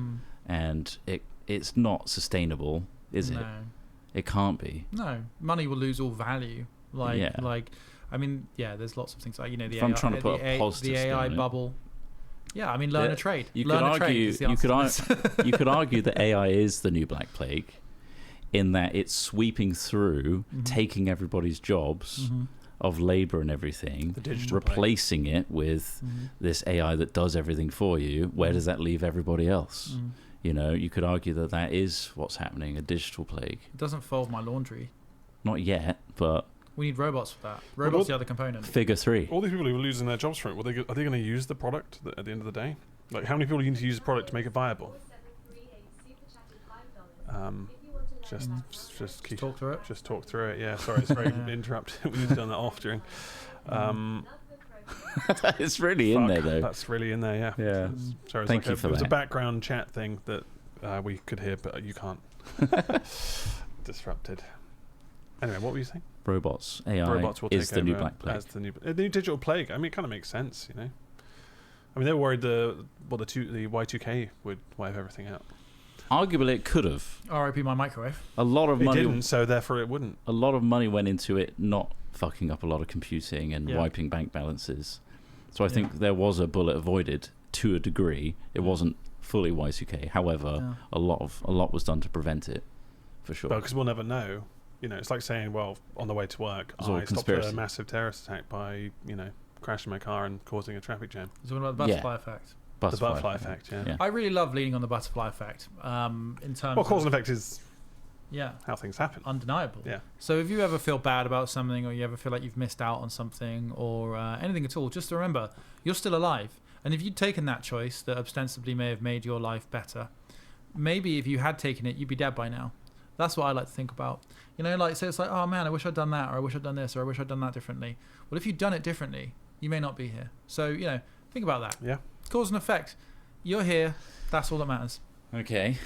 and it's not sustainable, is it? No. It can't be. No. Money will lose all value. Yeah. I mean, yeah. There's lots of things like the If I'm AI, trying to put a positive the spin AI on it. bubble. Yeah, I mean, learn Yeah, a trade. You learn could a trade argue. is the You answer could to this. you could argue that AI is the new Black Plague, in that it's sweeping through, taking everybody's jobs of labor and everything, The digital replacing it with this AI that does everything for you. Where does that leave everybody else? You know, you could argue that that is what's happening, a digital plague. It doesn't fold my laundry. Not yet, but We need robots for that. Robots the other component. figure 3. All these people who are losing their jobs from it, are they going to use the product at the end of the day? Like, how many people need to use the product to make it viable? Just keep Talk through it. Just talk through it. Yeah, sorry, it's very interrupted. We need to turn that off during. It's really in Fuck, there, though. That's really in there. Yeah. Yeah. Sorry, Thank you for it was a that. background chat thing that we could hear, but you can't. Disrupted. Anyway, what were you saying? Robots, AI Robots will is take the new over Black Plague. as the new digital plague. I mean, it kind of makes sense, you know. I mean, they were worried the Y2K would wipe everything out. Arguably, it could have. R.I.P. my microwave. A lot of It money. didn't, so therefore it wouldn't. A lot of money went into it not fucking up a lot of computing and Yeah. wiping bank balances. So I Yeah. think there was a bullet avoided to a degree. It wasn't fully Y2K. However, a lot was done to prevent it, for sure. Well, because we'll never know. You know, it's like saying, well, on the way to work, It's all I stopped a conspiracy. massive terrorist attack by, crashing my car and causing a traffic jam. It's all about the butterfly effect. The butterfly effect, yeah. I really love leaning on the butterfly effect. In terms Well, cause of and effect is yeah, how things happen. undeniable. Yeah. So if you ever feel bad about something, or you ever feel like you've missed out on something, or anything at all, just remember you're still alive. And if you'd taken that choice that ostensibly may have made your life better, maybe if you had taken it, you'd be dead by now. That's what I like to think about. So it's like, oh man, I wish I'd done that, or I wish I'd done this, or I wish I'd done that differently. Well, if you'd done it differently, you may not be here. So, think about that. Yeah. Cause and effect. You're here. That's all that matters. Okay.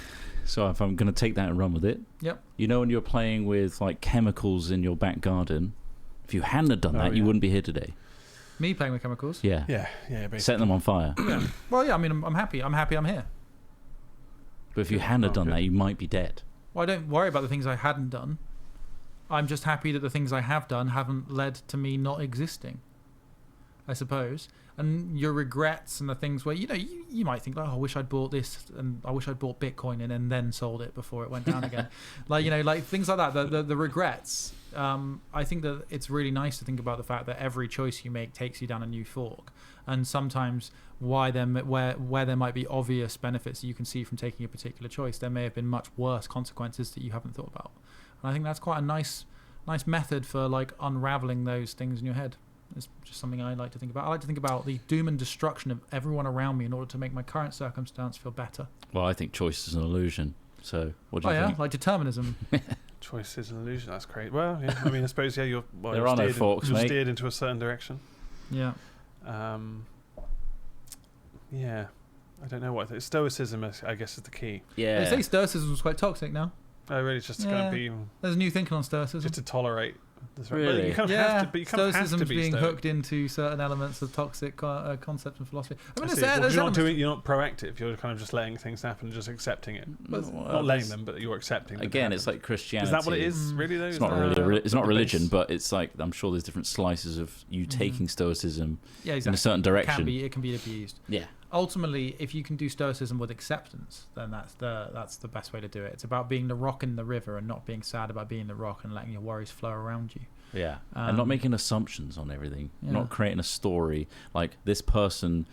So if I'm going to take that and run with it. Yep. When you're playing with like chemicals in your back garden, if you hadn't have done that, you wouldn't be here today. Me playing with chemicals? Yeah. Yeah, basically. Setting them on fire. Yeah. Well, yeah, I mean, I'm happy. I'm happy I'm here. But if you hadn't have done good. that, you might be dead. Well, I don't worry about the things I hadn't done. I'm just happy that the things I have done haven't led to me not existing, I suppose. And your regrets and the things where, you might think, I wish I'd bought this, and I wish I'd bought Bitcoin and then sold it before it went down again. Like things like that, the regrets. I think that it's really nice to think about the fact that every choice you make takes you down a new fork. And sometimes where there might be obvious benefits that you can see from taking a particular choice, there may have been much worse consequences that you haven't thought about. And I think that's quite a nice method for like unraveling those things in your head. It's just something I like to think about. I like to think about the doom and destruction of everyone around me in order to make my current circumstance feel better. Well, I think choice is an illusion. So what do you think? Like determinism. Choice is an illusion. That's great. Well, yeah. I mean, I suppose you're There are no forks, you're mate. steered into a certain direction. Yeah. Yeah. I don't know what stoicism I guess is the key. Yeah. They say stoicism is quite toxic now. Oh, really? It's just going to be There's new thinking on stoicism. just to tolerate. This, Really? But you kind of have to. But you kind of have to Stoicism's be being stoic. hooked into certain elements of toxic concepts and philosophy. I mean, I see. there's Well, elements. you're not proactive. You're kind of just letting things happen, just accepting it. Not letting them, but you're accepting. Again, it's like Christianity. Is that what it is? Really? Though, It's not really. It's not the religion, base? but it's like I'm sure there's different slices of you taking stoicism Yeah, in exactly. a certain direction. It can be abused. Yeah. Ultimately, if you can do stoicism with acceptance, then that's the best way to do it. It's about being the rock in the river and not being sad about being the rock and letting your worries flow around you. Yeah, and not making assumptions on everything. Yeah. Not creating a story like this person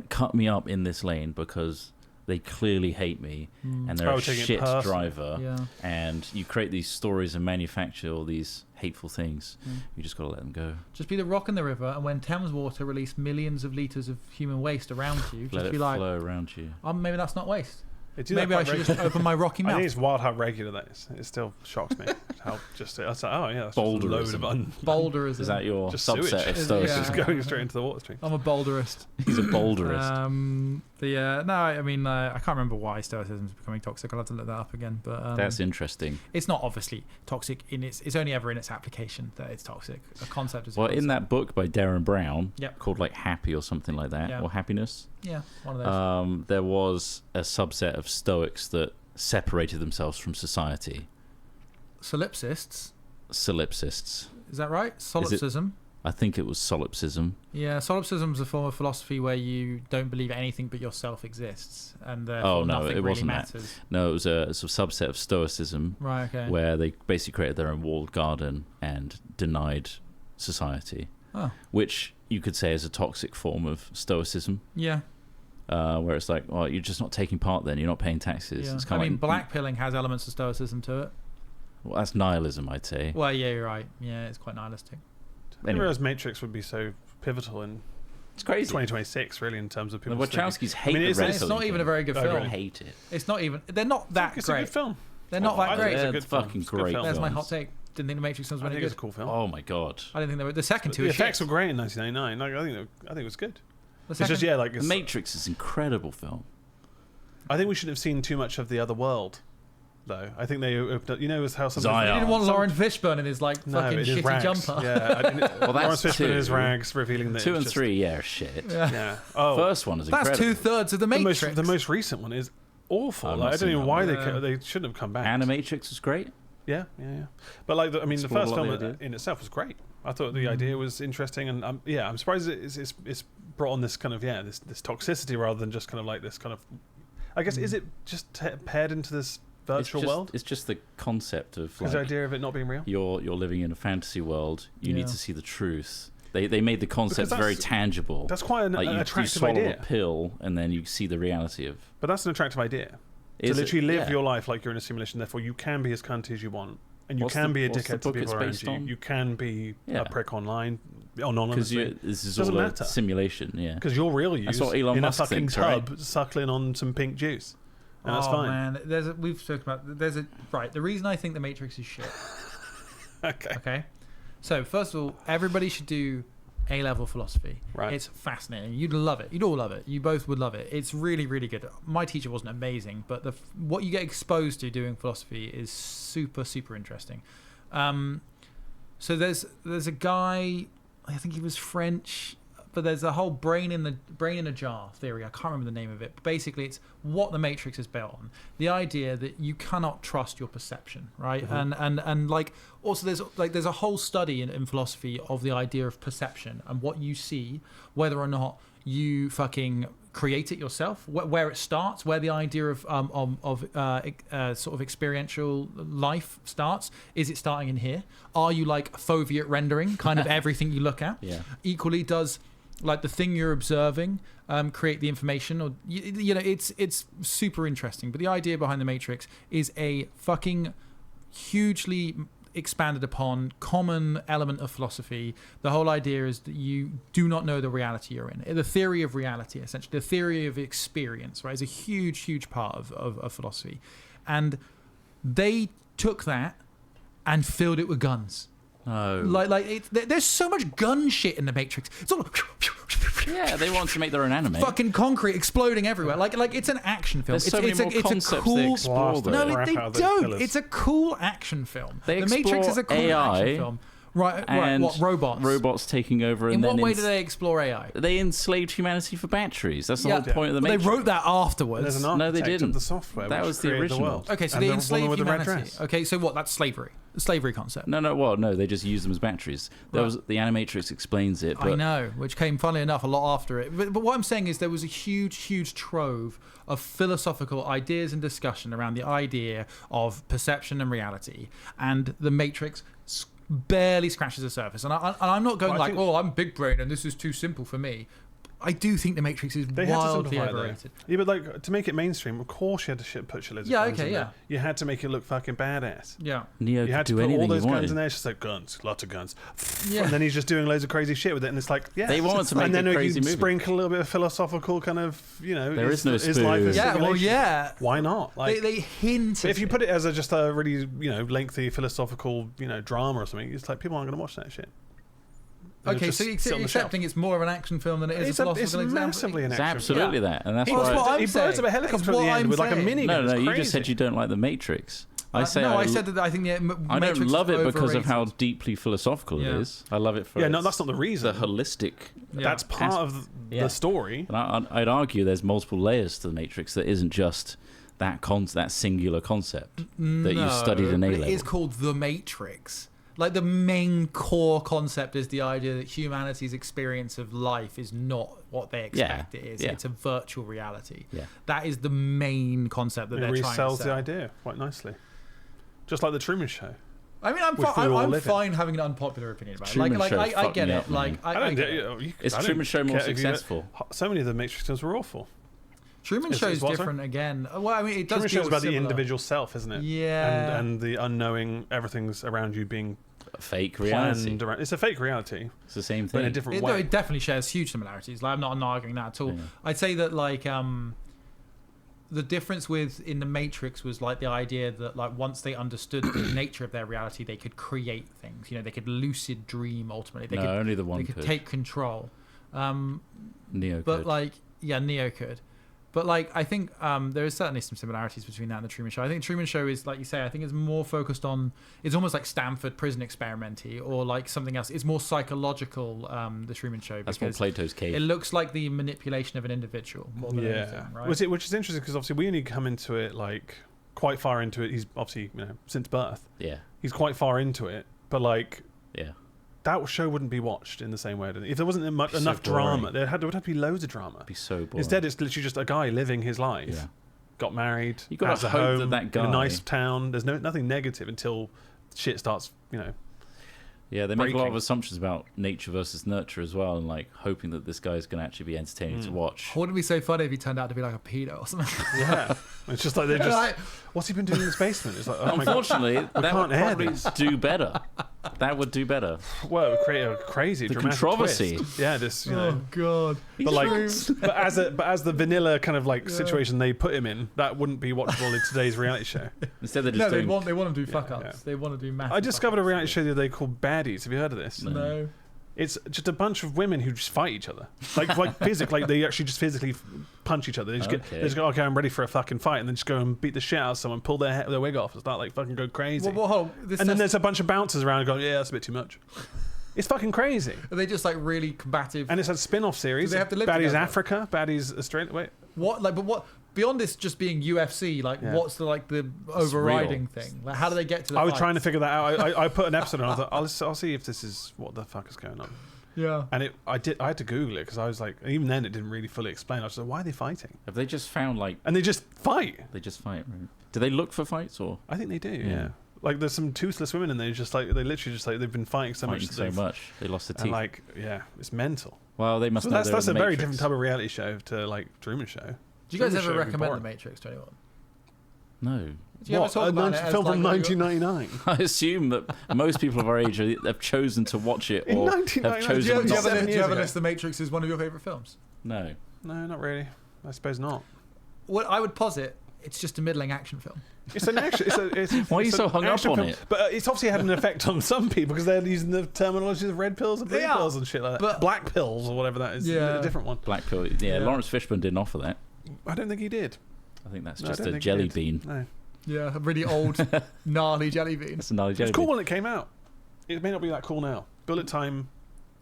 cut me up in this lane because they clearly hate me and they're a taking it shit personally. driver. Yeah. And you create these stories and manufacture all these hateful things. You just got to let them go. Just be the rock in the river, and when Thames Water release millions of litres of human waste around you, Let just it be like, flow around you. maybe that's not waste. They do that Maybe I quite should regularly. just open my rocky I mouth. think it's wild how regular that is. It still shocks me. How just that's like, oh yeah, that's just a load of Boulderism. Is that your Just subset sewage. of Yeah. stoicism? just going straight into the water stream. I'm a boulderist. He's a boulderist. No, I mean, I can't remember why stoicism is becoming toxic. I'll have to look that up again. But That's interesting. it's not obviously toxic in it's only ever in its application that it's toxic. A concept is. Well, in that book by Darren Brown, Yep. called like Happy or something like that, Yeah. or Happiness, Yeah, one of those. there was a subset of Stoics that separated themselves from society. Solipsists. Solipsists. Is that right? Solipsism. I think it was solipsism. Yeah, solipsism is a form of philosophy where you don't believe anything but yourself exists, and therefore Oh, no, nothing it really wasn't that. matters. No, it was a sort of subset of Stoicism Right. Okay. where they basically created their own walled garden and denied society, Oh. which you could say is a toxic form of Stoicism. Yeah. Where it's like, well, you're just not taking part then, you're not paying taxes. Yeah. It's I kind mean, of like, blackpilling has elements of stoicism to it. well, that's nihilism, I'd say. Well, yeah, you're right. Yeah, it's quite nihilistic. I didn't realize Matrix would be so pivotal in It's crazy. 2026, really, in terms of The people. Wachowskis hate mean, the it's red It's pilling not even thing. a very good Oh, film. really? Hate it. It's not even. They're not that It's a great. good film. They're not I that think great. it's a They're good film. fucking It's a good great film. There's my films. hot take. Didn't think the Matrix films I were think any it's a good. cool film. Oh my god. I didn't think they were. The second two The are effects shit. were great in 1999. Like, I think it was good. The It's just second- like The it's, Matrix is an incredible film. I think we shouldn't have seen too much of the other world, though. I think they opened up, with how some Zion. You didn't want some- Lauren Fishburne in his like No, fucking it is shitty rags. jumper. Yeah, I didn't, Well, Lawrence that's Fishburne in his two. rags, revealing that 2 it's and just- 3, yeah, shit. Yeah. Oh, First one is That's incredible. 2/3 of the Matrix. the most recent one is awful. I've Like, not I don't seen even that why one. they shouldn't have come back. Animatrix is great. Yeah. But like, the Explored first a lot film of the idea. in itself was great. I thought the idea was interesting, and I'm surprised it's brought on this kind of this toxicity rather than just kind of like this kind of. I guess is it just paired into this virtual world? It's just the concept of Is the idea of it not being real? you're living in a fantasy world. You need Yeah. to see the truth. They made the concept Because very that's- tangible. That's quite an like you attractive swallow idea. a pill and then you see the reality of. But that's an attractive idea. To Is it? literally live Yeah. your life like you're in a simulation. Therefore, you can be as cunty as you want, and you What's can the- be a what's the dickhead to book it's people around based you. on? You can be Yeah. a prick online, Because anonymously. this is Doesn't all matter. a simulation, yeah. Because you're real you That's what Elon in Musk a fucking thinks, right? tub suckling on some pink juice, and that's oh fine. man, we've spoken about. Right. The reason I think the Matrix is shit. Okay. Okay. So first of all, everybody should do A-level philosophy. Right. It's fascinating. You'd love it. You'd all love it. You both would love it. It's really, really good. My teacher wasn't amazing, but what you get exposed to doing philosophy is super, super interesting. So there's a guy. I think he was French. But there's a whole brain in a jar theory. I can't remember the name of it. But basically, it's what the Matrix is built on. The idea that you cannot trust your perception, right? Mm-hmm. And like also there's a whole study in philosophy of the idea of perception and what you see, whether or not you fucking create it yourself, where it starts, where the idea of sort of experiential life starts. Is it starting in here? Are you like foveate rendering kind of everything you look at? Yeah. Equally, does like the thing you're observing create the information, or it's super interesting. But the idea behind the Matrix is a fucking hugely expanded upon common element of philosophy. The whole idea is that you do not know the reality you're in. The theory of reality, essentially, the theory of experience, right, is a huge part of philosophy. And they took that and filled it with guns. No. There's so much gun shit in the Matrix. It's all Yeah, they want to make their own anime. fucking concrete exploding everywhere. Like it's an action film. There's so many more concepts they explore. No, Crap they out of the don't. pillars. It's a cool action film. They The Matrix is a cool explore action AI film. Right, and what, robots? Robots taking over. In And what then way do they explore AI? They enslaved humanity for batteries. That's the Yeah. whole point of the Well, Matrix. they wrote that afterwards. There's an No, they architect didn't. of the software. That which was the created original. world. Okay, so And they the enslaved woman with the red humanity. dress. Okay, so what? That's slavery. The slavery concept. No, they just used them as batteries. There Right. was the Animatrix explains it, but I know, which came, funnily enough, a lot after it. But what I'm saying is there was a huge trove of philosophical ideas and discussion around the idea of perception and reality, and the Matrix barely scratches the surface. And I'm not going Well, I think- I'm big brain and this is too simple for me. I do think the Matrix is They had to wildly simplify it, though. overrated. Yeah, but like to make it mainstream, of course you had to put shitloads of Yeah, guns okay, in yeah. there. You had to make it look fucking badass. Yeah. Neo You could had to do put anything all those he guns wanted. in there. It's just like guns, lots of guns. Yeah. And then he's just doing loads of crazy shit with it, and it's like, yeah. They wanted to make and then a crazy you movie. sprinkle a little bit of philosophical kind of, There is no life is spoon. Yeah, well, simulation. yeah. Why not? Like, They hint but at if you it. put it as just a really, lengthy philosophical, drama or something, it's like people aren't going to watch that shit. They'll Okay, just so sit you're on the shelf. accepting it's more of an action film than it is It's a philosophical example? massively an It's action. absolutely that, and that's He Well, that's why. what I'm he saying. blows up a helicopter That's at the what end I'm with like a saying. minigun. No, It's you just crazy. said you don't like the Matrix. I said I said that I think the I Matrix don't love is it because of how overrated. deeply philosophical Yeah. it is. I love it for Yeah, no, its- that's not the reason. the holistic. Yeah. That's part of Yeah. the story. And I'd argue there's multiple layers to the Matrix that isn't just that singular concept that you studied in A but level. it is called The Matrix. Like the main core concept is the idea that humanity's experience of life is not what they expect it is. Yeah. It's a virtual reality. Yeah. That is the main concept that It they're trying to resells sell. the idea quite nicely. Just like the Truman Show. I mean, I'm Which we all I'm live in. fine having an unpopular opinion about it. Truman Like Show I fucked get me it. up, Like man. I get it. Is Truman Show more successful? So many of the Matrix films were awful. Truman Is- Show's is what, sorry? different again. Well, I mean, it does Truman deal Show's with about the similar- individual self, isn't it? Yeah. And the unknowing everything's around you being Fake reality. planned around. It's a fake reality, It's the same but in a thing. different No, way. it definitely shares huge similarities. Like, I'm not arguing that at all. Yeah. I'd say that the difference in the Matrix was like the idea that like once they understood the nature of their reality, they could create things. They could lucid dream ultimately. They No, could, only the one they could could. take control. Neo But could. Neo could. But I think there is certainly some similarities between that and the Truman Show. I think Truman Show is, like you say, I think it's more focused on. It's almost like Stanford prison experiment-y or like something else. It's more psychological. The Truman Show. That's more Because Plato's cave. it looks like the manipulation of an individual more than anything, right? Which is interesting because obviously we only come into it like quite far into it. He's obviously since birth. Yeah, He's quite far into it, but like yeah. that show wouldn't be watched in the same way. If there wasn't It'd be so enough drama, boring. there would have to be loads of drama. It'd be so boring. Instead, it's literally just a guy living his life. Yeah. Got married. You gotta has a hope home that in guy- a nice town. There's nothing negative until shit starts. Yeah, they make a lot of breaking. assumptions about nature versus nurture as well, and like hoping that this guy's going to actually be entertaining to watch. Wouldn't it be so funny if he turned out to be like a pedo or something? Yeah, it's just like they're just. Like, What's he been doing in his basement? It's like, oh my god. Unfortunately, that would can't air probably this. do better. That would do better. Well, it would create a crazy The dramatic controversy. twist. Yeah, this oh god. but like, but as the vanilla kind of like situation they put him in, that wouldn't be watchable in today's reality show. Instead, they're No, just they doing. want to do fuck Yeah, ups. yeah. They want to do massive. I discovered a fuck-ups. reality show the other day called Baddies. Have you heard of this? No. It's just a bunch of women who just fight each other, like physically. Like they actually just physically punch each other. They just Okay. they just go, okay, I'm ready for a fucking fight, and then just go and beat the shit out of someone, pull their wig off, and start like fucking go crazy. Well, hold on. and then there's a bunch of bouncers around going, yeah, that's a bit too much. It's fucking crazy. are they just like really combative? And it's a spin-off series. Do they have to live Baddies together? Africa, Baddies Australia. Wait, But what beyond this just being UFC? Like, Yeah. what's the overriding thing? Like, how do they get to the I was fights? trying to figure that out. I put an episode on. I thought I'll see if this is what the fuck is going on. Yeah. And I had to Google it because I was like, even then it didn't really fully explain. I was like, why are they fighting? Have they just found like And they just fight. they just fight? Right? Do they look for fights or I think they do. Yeah. Yeah. Like there's some toothless women and they literally just like they've been fighting so fighting much. so that much they lost their And teeth? like it's mental. Well, they must. So know that's they're a in the very Matrix. different type of reality show to like Truman Show. Do you guys Truman ever Show would be recommend The boring. Matrix to anyone? No. Do you ever What? talk A about it as film like from one of your- 1999. I assume that most people of our age have chosen to watch it In or have 1999, Do you chosen ever, not. 7 do you years ever ago. list The Matrix as one of your favourite films? No. No, not really. I suppose not. What I would posit it's just a middling action film. It's an action. Why are you so hung up on it? But it's obviously had an effect on some people because they're using the terminologies of red pills and blue pills and shit like that. But, black pills or whatever that is. Yeah. A different one. Black pill. Yeah, Lawrence Fishburne didn't offer that. I don't think he did. I think that's No, just I don't a think jelly he did. bean. No. Yeah, a really old, gnarly jelly bean. It's a gnarly It jelly was cool bean. when it came out. It may not be that cool now. Bullet time,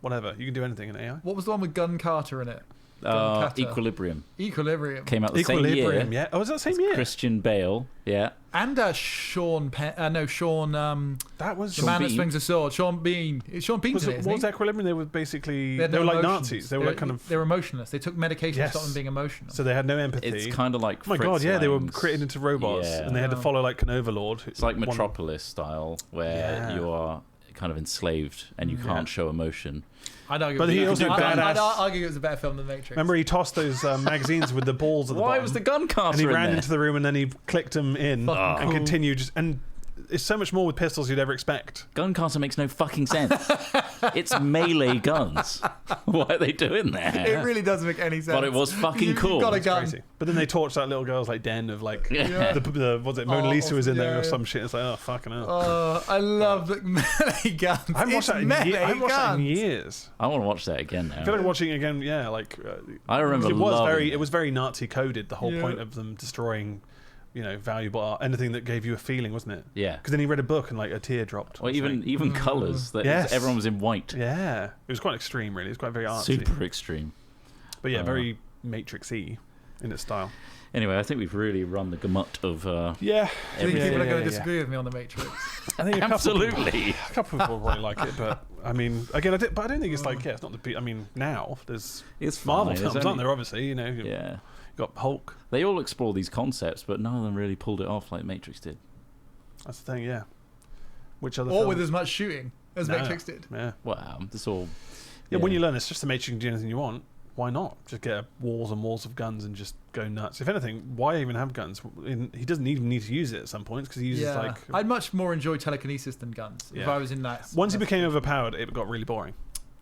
whatever. You can do anything in AI. What was the one with Gun Carter in it? Gun Carter. Equilibrium. Equilibrium. Came out the same year. Equilibrium, yeah. Oh, was that the same year? Christian Bale, yeah. And Sean That was... the man that Bean. swings a sword. Sean Bean. Sean Bean's in it, what isn't was he? Equilibrium? They were basically... They had They no were like emotions. Nazis. They were like kind of... They were emotionless. They took medication Yes. to stop them being emotional. So they had no empathy. It's kind of like Oh my Fritz god, yeah, they were Lang's- created into robots, Yeah. and they had to follow like an overlord. It's like Metropolis style, where you are kind of enslaved and you can't show emotion. I'd argue But it was he a- also I'd badass- argue it was a better film than Matrix. Remember, he tossed those magazines with the balls at the Why bottom. was the gun Carter And he in ran there? into the room, and then he clicked them in Fucking and cool. continued. And it's so much more with pistols you'd ever expect. Gun Carter makes no fucking sense. It's melee guns. What are they doing there? It really doesn't make any sense. But it was fucking You've cool. got a It's gun. Crazy. But then they torched that little girl's like den of like Yeah. the what's it? Mona Lisa was in there or yeah. some shit. It's like, oh fucking hell. Oh, I love the melee guns. I haven't watched that in melee I haven't watched that in guns. years. I want to watch that again I feel now. like watching it again. Yeah, like I remember it was loving very it. it was very Nazi coded. The whole Yeah. point of them destroying, valuable art, anything that gave you a feeling, wasn't it? Yeah. Because then he read a book and like a tear dropped. Or even colours. That Yes. everyone was in white. Yeah, it was quite extreme. Really, it was quite very artsy. Super extreme. But yeah, very Matrix-y in its style. Anyway, I think we've really run the gamut of. Yeah, Do you think Everything. people are going yeah. to disagree with me on the Matrix? I think Absolutely. a couple people probably like it, but I mean, again, but I don't think it's like it's not the. I mean, now there's It's Marvel fine. films, There's aren't only- there? Obviously, you Yeah. got Hulk. They all explore these concepts, but none of them really pulled it off like Matrix did. That's the thing. Yeah. Which other? Or film? with as much shooting as No. Matrix did. Yeah. Wow. This all. Yeah. When you learn it's just the Matrix, you can do anything you want. Why not? Just get walls and walls of guns and just go nuts. If anything, why even have guns? He doesn't even need to use it at some points because he uses like. I'd much more enjoy telekinesis than guns if Yeah. I was in that. Once he became overpowered, it got really boring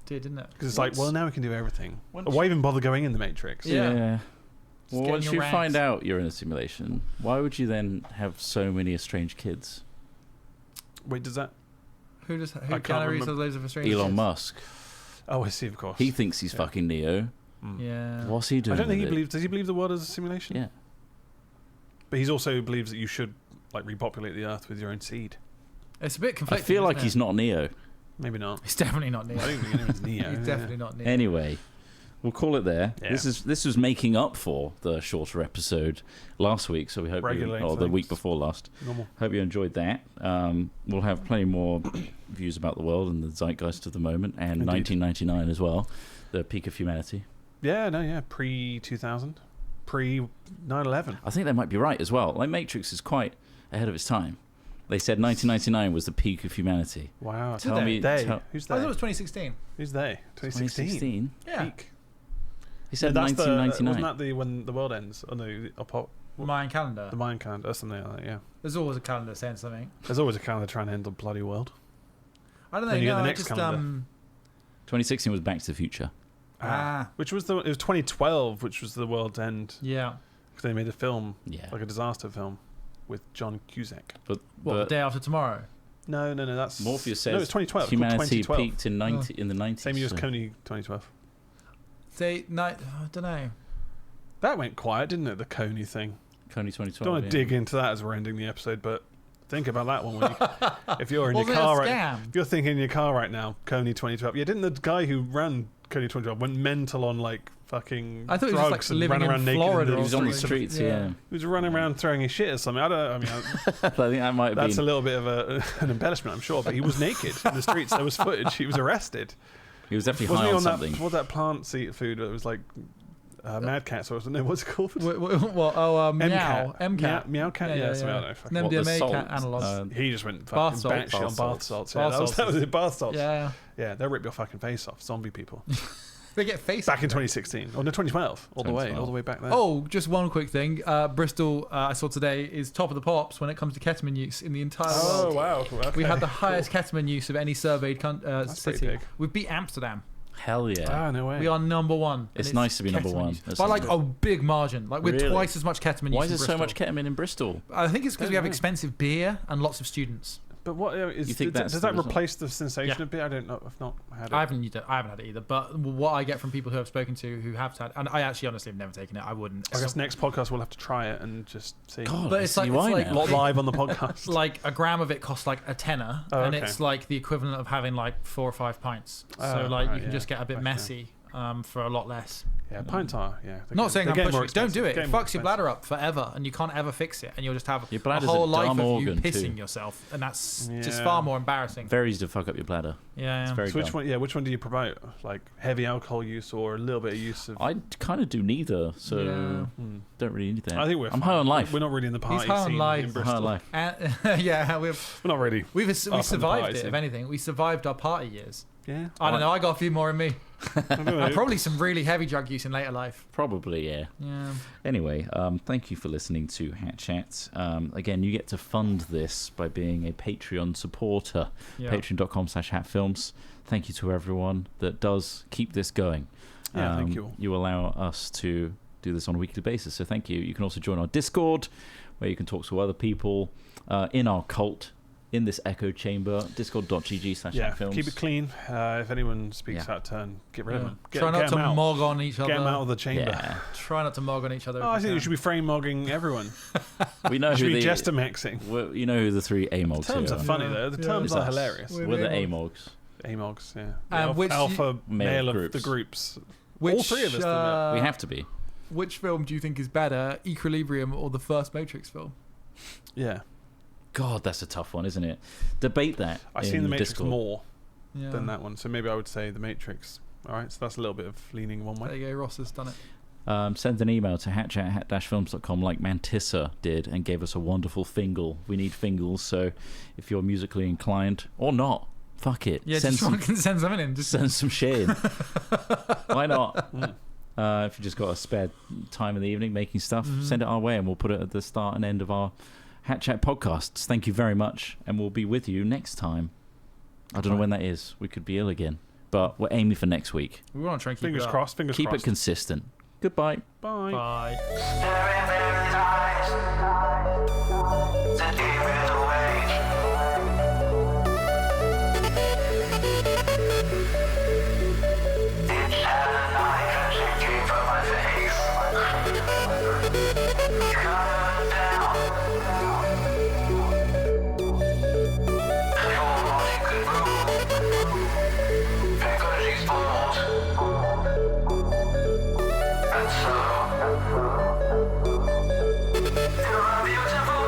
didn't it? because it's like, well, now we can do everything. once- Why even bother going in the Matrix? Yeah. Well, getting once your you ranks. find out you're in a simulation, why would you then have so many estranged kids? Wait, does that? Who can't Keanu Reeves remember. has loads of strange Elon kids? Musk. Oh, I see. Of course. He thinks he's Yeah. fucking Neo. Yeah. What's he I doing? don't think he with it? believes. Does he believe the world is a simulation? Yeah. But he also believes that you should like repopulate the Earth with your own seed. It's a bit I conflicting. feel like isn't he's it? not Neo. Maybe not. He's definitely not I Neo. don't think anyone's Neo. He's yeah. definitely not Neo. Anyway, we'll call it there. Yeah. This was making up for the shorter episode last week, so we hope Regulate or the week things. before last. Normal. Hope you enjoyed that. We'll have plenty more views about the world and the zeitgeist of the moment, and Indeed. 1999 as well, the peak of humanity. Yeah. No. Yeah. Pre 2000. Pre 9/11. I think they might be right as well. Like Matrix is quite ahead of its time. They said 1999 was the peak of humanity. Wow. Tell me, They. tell- Who's I thought it they? was 2016. Who's they? 2016. 2016. Yeah. Peak. He said No, that's 1999. wasn't that the when the world ends? Oh no, The Mayan calendar. the Mayan calendar or something like that. Yeah. There's always a calendar saying something. There's always a calendar trying to end the bloody world. I don't know. Then you get no, the I next just calendar. 2016 was Back to the Future. Which was it was 2012, which was the world's end. yeah. Because they made a film, Yeah. like a disaster film, with John Cusack. But What, the day after tomorw? No, that's Morpheus no, says it's 2012. It's called humanity 2012. peaked in the 90s. Same year as so- Coney 2012. I don't know. That went quiet, didn't it? The Coney thing. Coney 2012. Don't want to yeah. dig into that as we're ending the episode, but think about that one when if you're in Wasn't your it a car right. scam? If you're thinking in your car right now, Coney 2012. Yeah, didn't the guy who ran Coney 2012 went mental on like fucking I thought he was just, drugs like, and living ran in around naked? Florida in He was on the Streets. streets, Yeah. yeah. He was running around throwing his shit or something. I mean, I think that might have that's a been. little bit of an embellishment, I'm sure. But he was naked in the streets. There was footage. He was arrested. He was definitely Wasn't high he on on something. that? What was that plant seed food? It was like Mad Cats or something. What's it called? Meow. MCAT. Meow Cat. Yeah, something. I don't know. Fuck. An What, the MDMA salt? cat analog. He just went Bath fucking salts. batshit on Bath bath salts. salts. Yeah, Bath that was salts. it. Bath salts. Yeah. Yeah, they'll rip your fucking face off. Zombie people. They get face Back in 2016. Oh no, 2012. All the way back there. Oh, just one quick thing. Bristol, I saw today, is top of the pops when it comes to ketamine use in the entire world. wow. Okay. We had the highest ketamine use of any surveyed pretty city. big. We beat Amsterdam. Hell yeah. Ah, no way. We are number one. It's and nice to be number ketamine one. use. That's By like something a big margin. Like we're Really? twice as much ketamine Why use is in there so Bristol. much ketamine in Bristol? I think it's because we have know. expensive beer and lots of students. But what is? You think that's does the that result? replace the sensation Yeah. of beer? I don't know. I've not had it. I haven't had it either. But what I get from people who I've spoken to who have had, and I actually honestly have never taken it. I wouldn't. I guess next podcast we'll have to try it and just see. God, But I it's see like- why it's like- now. Not live on the podcast. Like a gram of it costs like a tenner, Oh, and okay. it's like the equivalent of having like 4 or 5 pints. So Oh, like right, you can yeah. just get a bit Okay. messy for a lot less. Yeah, pints are. Yeah. Not saying I'm they're getting pushing more it. Don't do expensive. it. It Getting more fucks your bladder up forever, and you can't ever fix it, and you'll just have Your a bladder's whole a life dumb of you organ, pissing too. yourself, and that's just Yeah. far more embarrassing. Very easy to fuck up your bladder. Yeah, It's yeah. very So which dumb. one? Yeah, which one do you promote? Like heavy alcohol use or a little bit of use of? I kind of do neither, so Yeah. Hmm. don't really need that. I think I'm high on life. We're not really in the party high on scene life. in I'm Bristol. high on life. Yeah, We're not really. we the survived party it. scene. If anything, we survived our party years. Yeah. I don't know. I got a few more in me. I don't know. And probably some really heavy drug use in later life. Probably, yeah. Yeah. Anyway, thank you for listening to Hat Chats. Again, you get to fund this by being a Patreon supporter. Yeah. Patreon.com/hatfilms. Thank you to everyone that does keep this going. Yeah, thank you all. You allow us to do this on a weekly basis, so thank you. You can also join our Discord, where you can talk to other people in our cult, in this echo chamber, discord.gg/hatfilms. Yeah, keep it clean. If anyone speaks Yeah. out of turn, get rid of Yeah. them. Try not get to 'em out. mog on each other. Get them out of the chamber. Yeah. Try not to mog on each other. Oh, I if think you you should be frame mogging everyone. We know You should who be the Jestergoonmaxxing. well, you know who the three AMOGs Terms here are funny Yeah. though. The Yeah. terms It's are us. hilarious. We're We're the AMOGs. AMOGs. AMOGs, yeah. Which alpha male male of groups. the groups. Which, All three of us. done We have to be. Which film do you think is better, Equilibrium or the first Matrix film? that. Yeah, God, that's a tough one, isn't it? Debate that. I've in seen the Matrix Discord. more Yeah. than that one, so maybe I would say the Matrix. All right, so that's a little bit of leaning one There way. you go. Ross has done it. Send an email to hatchat@hat-films.com like Mantissa did and gave us a wonderful fingle. We need fingles, so if you're musically inclined or not, fuck it. Yeah, send just some, can send something in. Just send some shit in. Why not? Mm. If you just got a spare time in the evening making stuff, Mhm. send it our way and we'll put it at the start and end of our Hat Chat podcasts. Thank you very much, and we'll be with you next time. I don't know when that is. We could be ill again, but we're aiming for next week. we want to try and keep Fingers it up. crossed. Fingers Keep crossed. it consistent. Goodbye. Bye. Bye. Staring in the eyes that even awake. Each had a knife and she came for my face. Cut her down before morning could move, because she's bold. And so you're a beautiful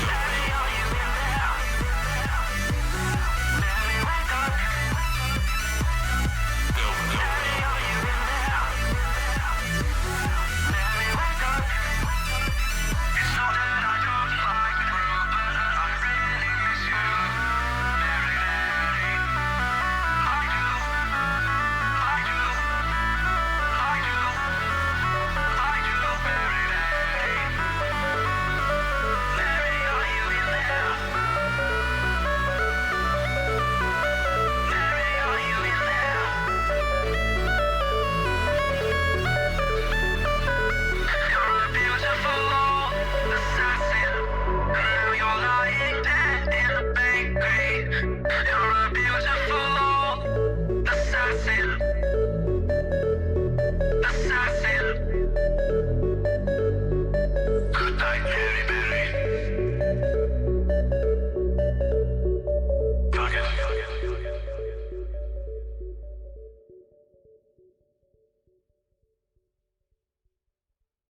Daddy, are you in